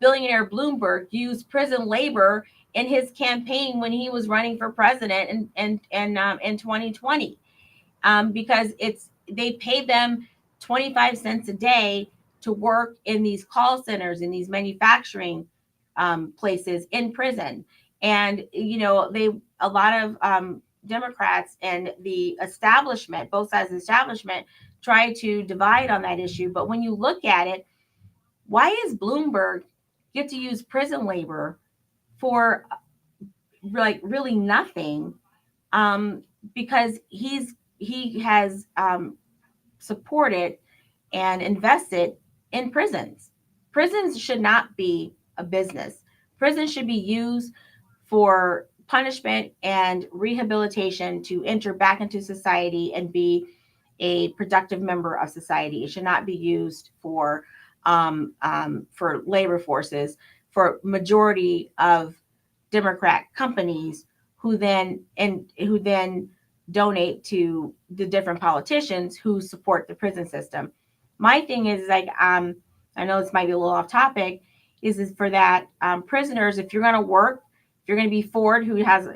billionaire Bloomberg, used prison labor in his campaign when he was running for president in 2020, because they paid them 25 cents a day to work in these call centers, in these manufacturing places in prison. And a lot of Democrats and the establishment, both sides of the establishment, try to divide on that issue. But when you look at it, why is Bloomberg get to use prison labor for like really nothing? Um, because he has supported and invested in prisons. Prisons should not be a business. Prisons should be used for punishment and rehabilitation, to enter back into society and be a productive member of society. It should not be used for labor forces, for majority of Democrat companies who then donate to the different politicians who support the prison system. My thing is like, I know this might be a little off topic, is for that prisoners, if you're going to work, if you're going to be Ford, who has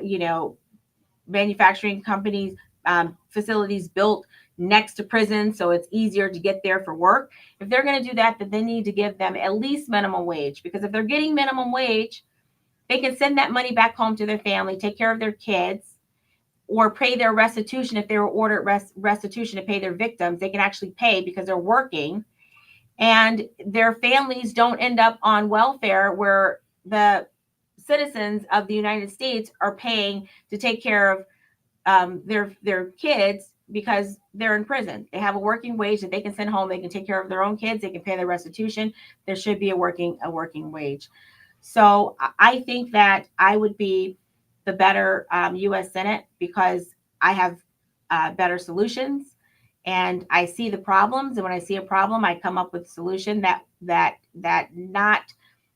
manufacturing companies, facilities built next to prison, so it's easier to get there for work. If they're going to do that, then they need to give them at least minimum wage, because if they're getting minimum wage, they can send that money back home to their family, take care of their kids, or pay their restitution. If they were ordered restitution to pay their victims, they can actually pay because they're working, and their families don't end up on welfare, where the citizens of the United States are paying to take care of their kids, because they're in prison. They have a working wage that they can send home. They can take care of their own kids. They can pay their restitution. There should be a working wage. So I think that I would be the better U.S. Senate, because I have better solutions, and I see the problems. And when I see a problem, I come up with a solution that not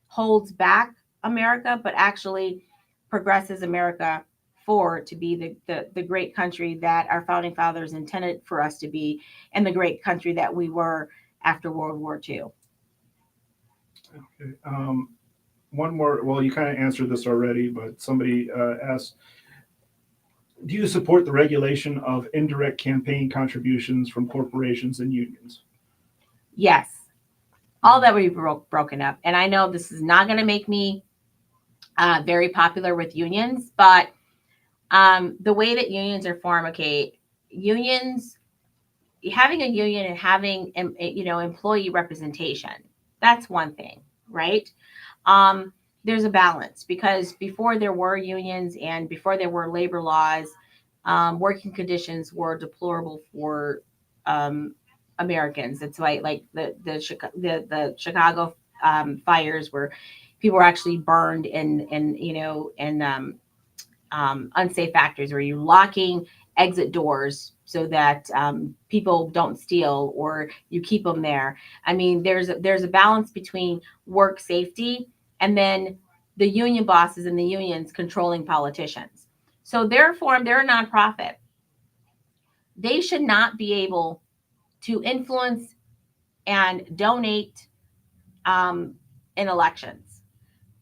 holds back America, but actually progresses America forward to be the great country that our founding fathers intended for us to be, and the great country that we were after World War II. Okay. One more. Well, you kind of answered this already, but somebody asked, do you support the regulation of indirect campaign contributions from corporations and unions? Yes. All that we broken up. And I know this is not going to make me very popular with unions, but the way that unions are formed, okay, unions, having a union and having employee representation, that's one thing, right? There's a balance, because before there were unions and before there were labor laws, working conditions were deplorable for Americans. It's like the Chicago fires, where people were actually burned in unsafe factories, where you're locking exit doors so that people don't steal, or you keep them there. I mean, there's a balance between work safety and then the union bosses and the unions controlling politicians. So they're a nonprofit. They should not be able to influence and donate in elections,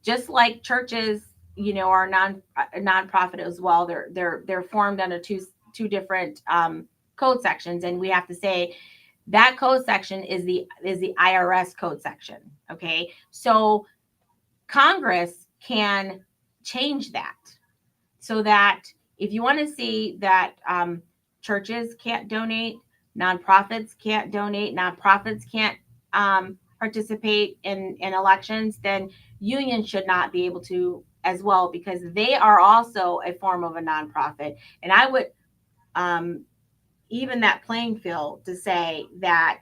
just like churches, are a nonprofit as well. They're formed under two different code sections, and we have to say that code section is the IRS code section. Okay, so Congress can change that so that if you want to see that churches can't donate, nonprofits can't participate in elections, then unions should not be able to as well, because they are also a form of a nonprofit. And I would um, even that playing field to say that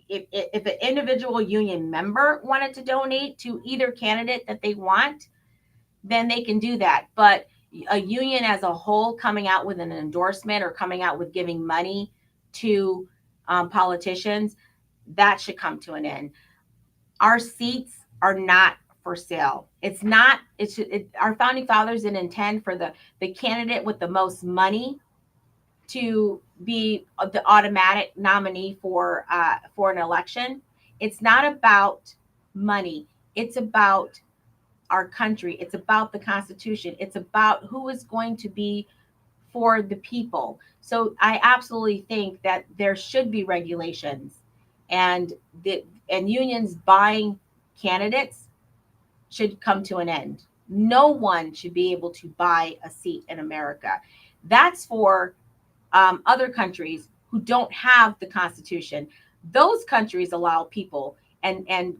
if an individual union member wanted to donate to either candidate that they want, then they can do that. But a union as a whole coming out with an endorsement or coming out with giving money to politicians, that should come to an end. Our seats are not for sale. It's not. Our founding fathers didn't intend for the candidate with the most money to be the automatic nominee for an election. It's not about money. It's about our country. It's about the Constitution. It's about who is going to be for the people. So I absolutely think that there should be regulations, and unions buying candidates should come to an end. No one should be able to buy a seat in America. That's for other countries who don't have the Constitution. Those countries allow people and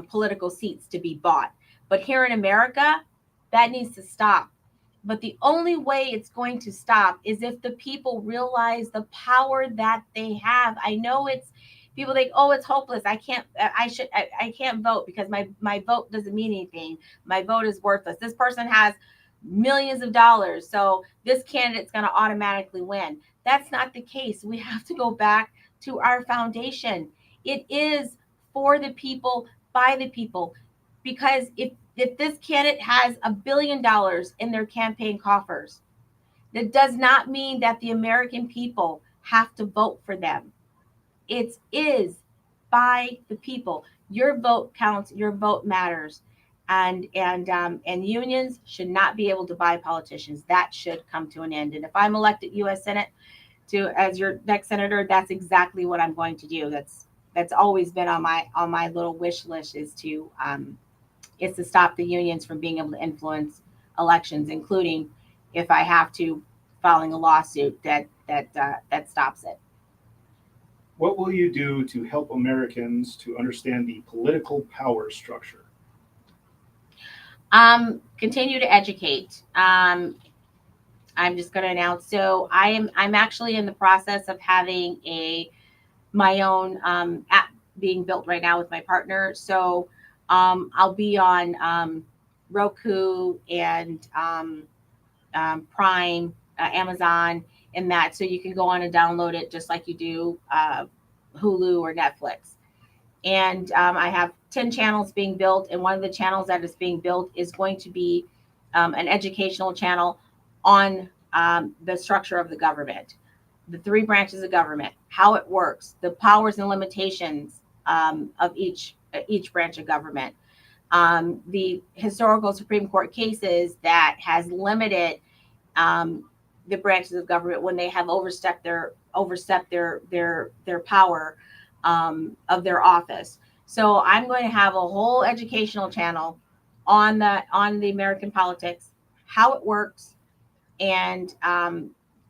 political seats to be bought. But here in America, that needs to stop. But the only way it's going to stop is if the people realize the power that they have. I know it's people think, oh, it's hopeless. I can't vote because my vote doesn't mean anything. My vote is worthless. This person has millions of dollars, so this candidate's going to automatically win. That's not the case. We have to go back to our foundation. It is for the people, by the people. Because if this candidate has $1 billion in their campaign coffers, that does not mean that the American people have to vote for them. It is by the people. Your vote counts. Your vote matters. And unions should not be able to buy politicians. That should come to an end. And if I'm elected U.S. Senate as your next senator, that's exactly what I'm going to do. That's always been on my little wish list, is to stop the unions from being able to influence elections, including if I have to filing a lawsuit that stops it. What will you do to help Americans to understand the political power structure? Continue to educate. I'm just going to announce. So I'm actually in the process of having my own app being built right now with my partner. So I'll be on Roku and Prime, Amazon, and that. So you can go on and download it just like you do Hulu or Netflix. And I have 10 channels being built, and one of the channels that is being built is going to be an educational channel on the structure of the government, the three branches of government, how it works, the powers and limitations of each branch of government, the historical Supreme Court cases that has limited the branches of government when they have overstepped their power of their office. So I'm going to have a whole educational channel on the American politics, how it works, and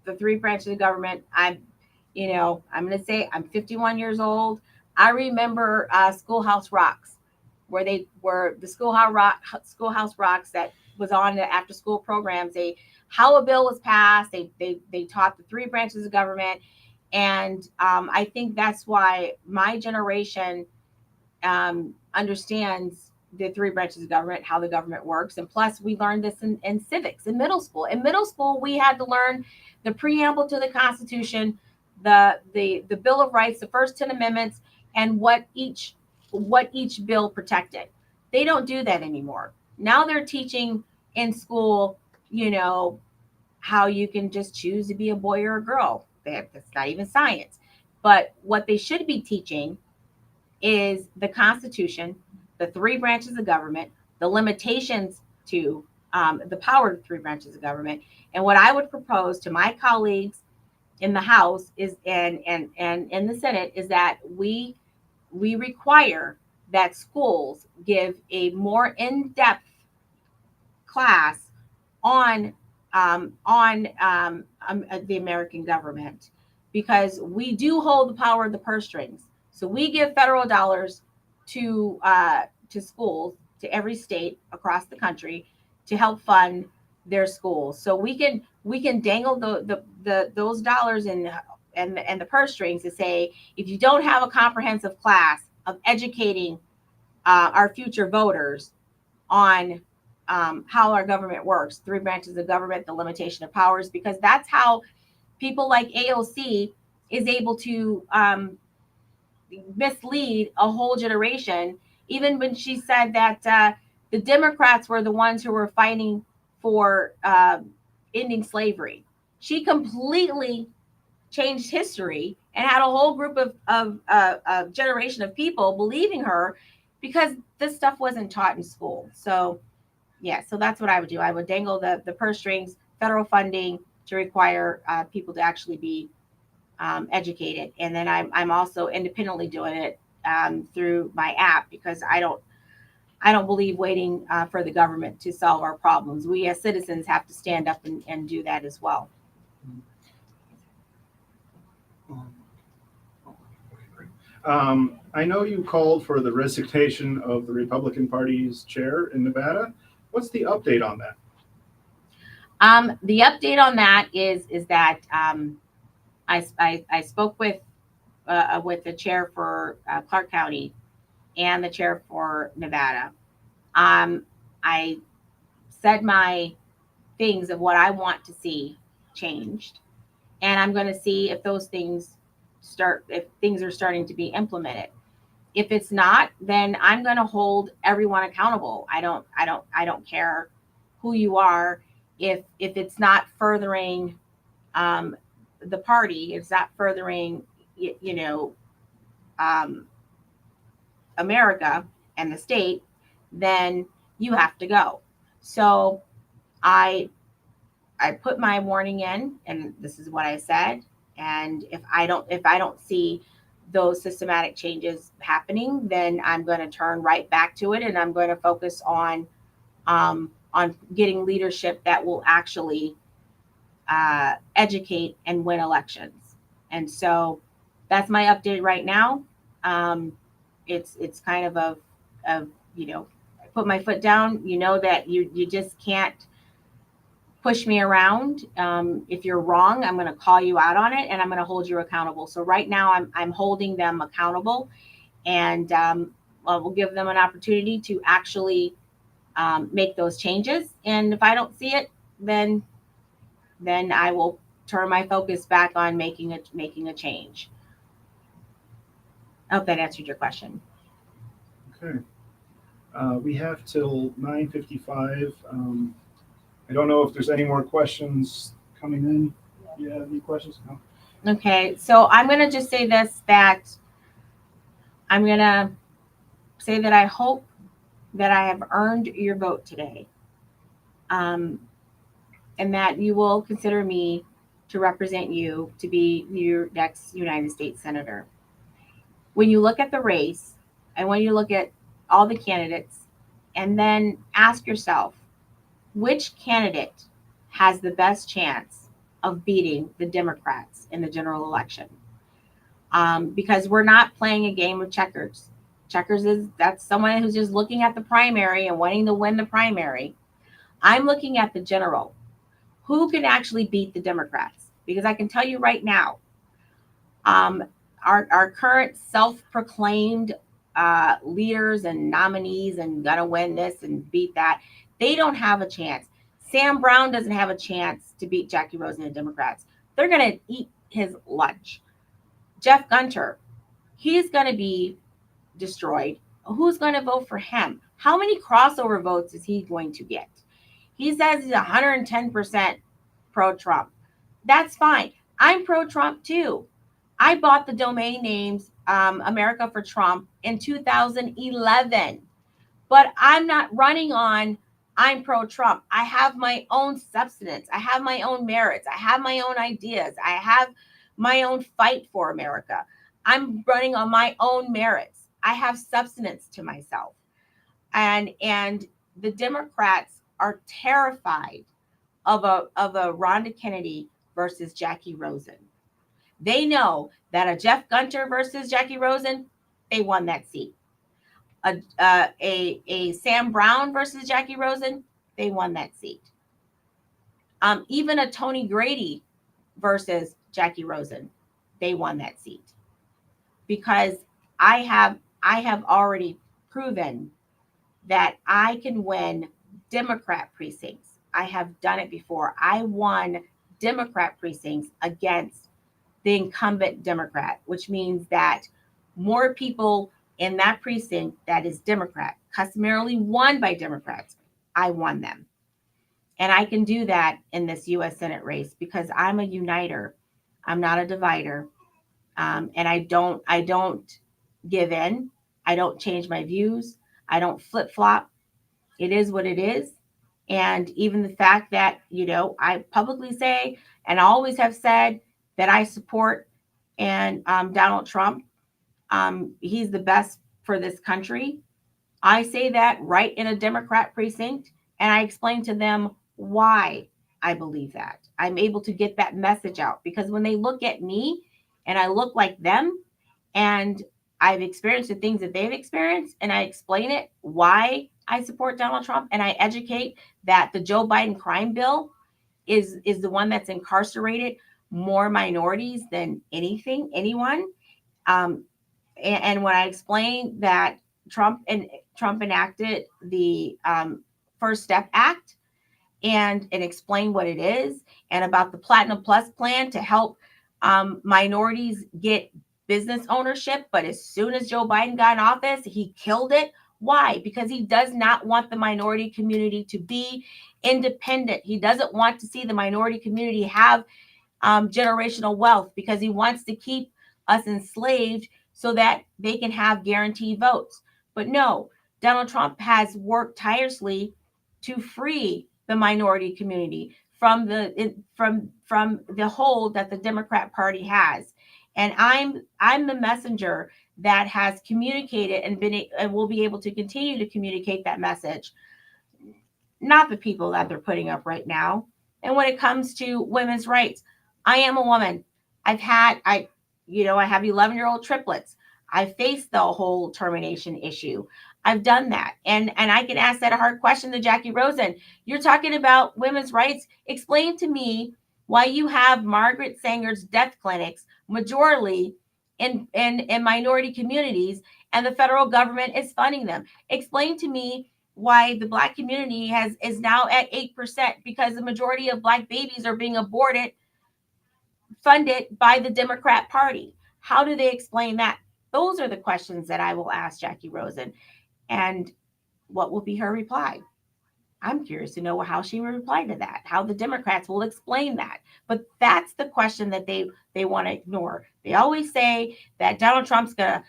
the three branches of government. I'm going to say I'm 51 years old. I remember Schoolhouse Rocks, where they were the Schoolhouse Rocks that was on the after school programs. How a bill was passed. They taught the three branches of government, and I think that's why my generation understands the three branches of government, how the government works. And plus, we learned this in civics in middle school. In middle school, we had to learn the preamble to the Constitution, the Bill of Rights, the first 10 amendments, and what each bill protected. They don't do that anymore. Now they're teaching in school, how you can just choose to be a boy or a girl. That's not even science. But what they should be teaching is the Constitution, the three branches of government, the limitations to the power of the three branches of government. And what I would propose to my colleagues in the House is and in the Senate is that we require that schools give a more in-depth class on the American government, because we do hold the power of the purse strings. So we give federal dollars to schools, to every state across the country, to help fund their schools. So we can dangle those dollars and the purse strings to say, if you don't have a comprehensive class of educating our future voters on how our government works, three branches of government, the limitation of powers, because that's how people like AOC is able to mislead a whole generation. Even when she said that the Democrats were the ones who were fighting for ending slavery, she completely changed history and had a whole group of a generation of people believing her, because this stuff wasn't taught in school. So yeah, so that's what I would do. I would dangle the purse strings, federal funding to require people to actually be educated, and then I'm also independently doing it through my app, because I don't believe waiting for the government to solve our problems. We as citizens have to stand up and do that as well. I know you called for the resignation of the Republican Party's chair in Nevada. What's the update on that? The update on that is that I spoke with the chair for Clark County and the chair for Nevada. I said my things of what I want to see changed, and I'm going to see if those things if things are starting to be implemented. If it's not, then I'm going to hold everyone accountable. I don't care who you are. If it's not furthering the party, it's not furthering America and the state, then you have to go. So I put my warning in, and this is what I said. And if I don't see those systematic changes happening, then I'm going to turn right back to it, and I'm going to focus on getting leadership that will actually educate and win elections. And so that's my update right now. It's kind of I put my foot down. You know that you just can't push me around. If you're wrong, I'm going to call you out on it, and I'm going to hold you accountable. So right now I'm holding them accountable, and we'll give them an opportunity to actually make those changes. And if I don't see it, then I will turn my focus back on making a change. I hope that answered your question. Okay. We have till 9:55. I don't know if there's any more questions coming in. You have any questions? No? Okay, so I'm going to just say this, that I'm going to say that I hope that I have earned your vote today, and that you will consider me to represent you to be your next United States Senator. When you look at the race, and when you look at all the candidates, and then ask yourself, which candidate has the best chance of beating the Democrats in the general election? Because we're not playing a game of checkers. That's someone who's just looking at the primary and wanting to win the primary. I'm looking at the general. Who can actually beat the Democrats? Because I can tell you right now, our current self-proclaimed leaders and nominees and gonna win this and beat that, they don't have a chance. Sam Brown doesn't have a chance to beat Jackie Rose and the Democrats. They're gonna eat his lunch. Jeff Gunter, he's gonna be destroyed. Who's gonna vote for him? How many crossover votes is he going to get? He says he's 110% pro-Trump. That's fine. I'm pro-Trump too. I bought the domain names America for Trump in 2011. But I'm not running on I'm pro Trump. I have my own substance. I have my own merits. I have my own ideas. I have my own fight for America. I'm running on my own merits. I have substance to myself. And the Democrats are terrified of a Ronda Kennedy versus Jackie Rosen. They know that a Jeff Gunter versus Jackie Rosen, they won that seat. A Sam Brown versus Jackie Rosen, they won that seat. Even a Tony Grady versus Jackie Rosen, they won that seat because I have already proven that I can win Democrat precincts. I have done it before. I won Democrat precincts against the incumbent Democrat, which means that more people in that precinct that is Democrat, customarily won by Democrats, I won them. And I can do that in this U.S. Senate race because I'm a uniter. I'm not a divider. And I don't give in. I don't change my views. I don't flip flop. It is what it is. And even the fact that, I publicly say and always have said that I support and Donald Trump, he's the best for this country. I say that right in a Democrat precinct, and I explain to them why I believe that. I'm able to get that message out because when they look at me and I look like them and I've experienced the things that they've experienced and I explain it why I support Donald Trump and I educate that the Joe Biden crime bill is the one that's incarcerated more minorities than anyone. Um, and when I explain that Trump enacted the First Step Act and explain what it is and about the Platinum Plus plan to help minorities get business ownership. But as soon as Joe Biden got in office, he killed it. Why? Because he does not want the minority community to be independent. He doesn't want to see the minority community have generational wealth because he wants to keep us enslaved so that they can have guaranteed votes. But no, Donald Trump has worked tirelessly to free the minority community from the hold that the Democrat Party has. And I'm the messenger that has communicated and will be able to continue to communicate that message, not the people that they're putting up right now. And when it comes to women's rights, I am a woman. I have 11-year-old triplets. I faced the whole termination issue. I've done that. And I can ask that a hard question to Jackie Rosen. You're talking about women's rights. Explain to me why you have Margaret Sanger's death clinics majorly in minority communities and the federal government is funding them. Explain to me why the Black community is now at 8% because the majority of Black babies are being aborted, funded by the Democrat Party. How do they explain that? Those are the questions that I will ask Jackie Rosen. And what will be her reply? I'm curious to know how she will reply to that, how the Democrats will explain that. But that's the question that they want to ignore. They always say that Donald Trump's gonna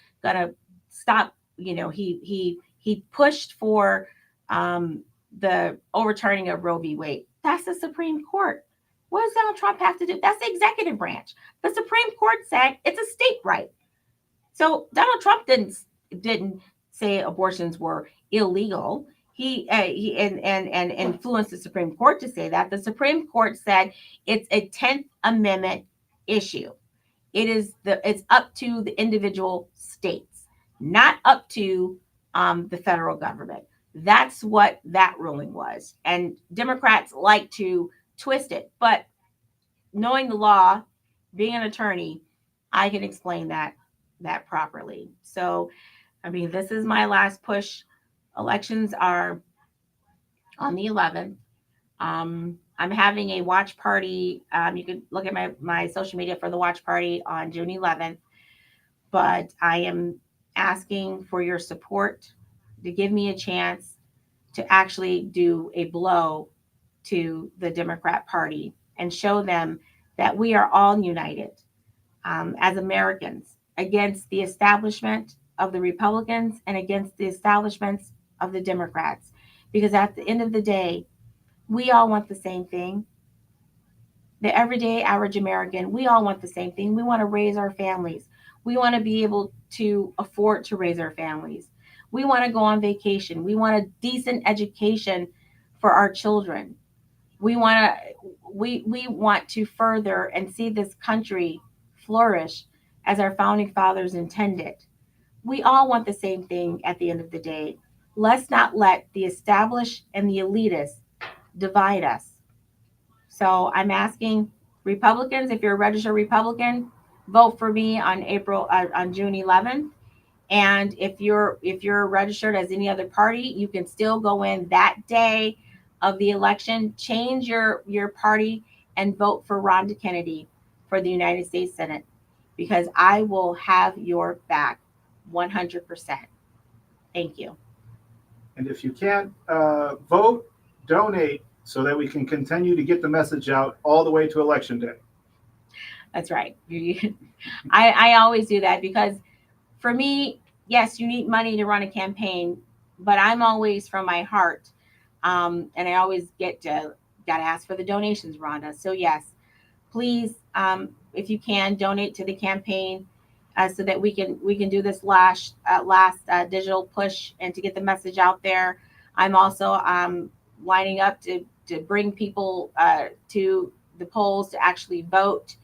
stop. He pushed for the overturning of Roe v. Wade. That's the Supreme Court. What does Donald Trump have to do? That's the executive branch. The Supreme Court said it's a state right. So Donald Trump didn't say abortions were illegal. He influenced the Supreme Court to say that. The Supreme Court said it's a 10th Amendment issue. It's up to the individual states, not up to the federal government. That's what that ruling was. And Democrats like to twist it. But knowing the law, being an attorney, I can explain that properly. So, I mean, this is my last push. Elections are on the 11th. I'm having a watch party. You can look at my social media for the watch party on June 11th. But I am asking for your support to give me a chance to actually do a blow to the Democrat Party and show them that we are all united as Americans against the establishment of the Republicans and against the establishments of the Democrats. Because at the end of the day, we all want the same thing. The everyday average American, we all want the same thing. We want to raise our families. We want to be able to afford to raise our families. We want to go on vacation. We want a decent education for our children. We want we want to further and see this country flourish as our founding fathers intended. We all want the same thing at the end of the day. Let's not let the established and the elitists divide us. So I'm asking Republicans, if you're a registered Republican, vote for me on June 11th. And if you're registered as any other party, you can still go in that day of the election, change your party, and vote for Ronda Kennedy for the United States Senate, because I will have your back 100%. Thank you. And if you can't vote, donate so that we can continue to get the message out all the way to Election Day. That's right. I always do that because for me, yes, you need money to run a campaign, but I'm always from my heart. And I always got to ask for the donations, Rhonda. So yes, please, if you can, donate to the campaign so that we can do this last digital push and to get the message out there. I'm also lining up to bring people to the polls to actually vote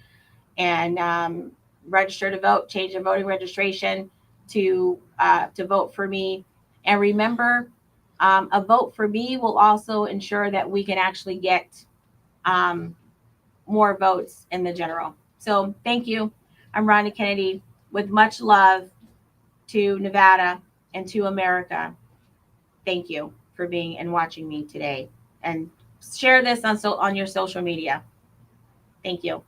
and register to vote, change their voting registration to vote for me. And remember, a vote for me will also ensure that we can actually get um, more votes in the general. So thank you. I'm Rhonda Kennedy with much love to Nevada and to America. Thank you for being and watching me today. And share this on your social media. Thank you.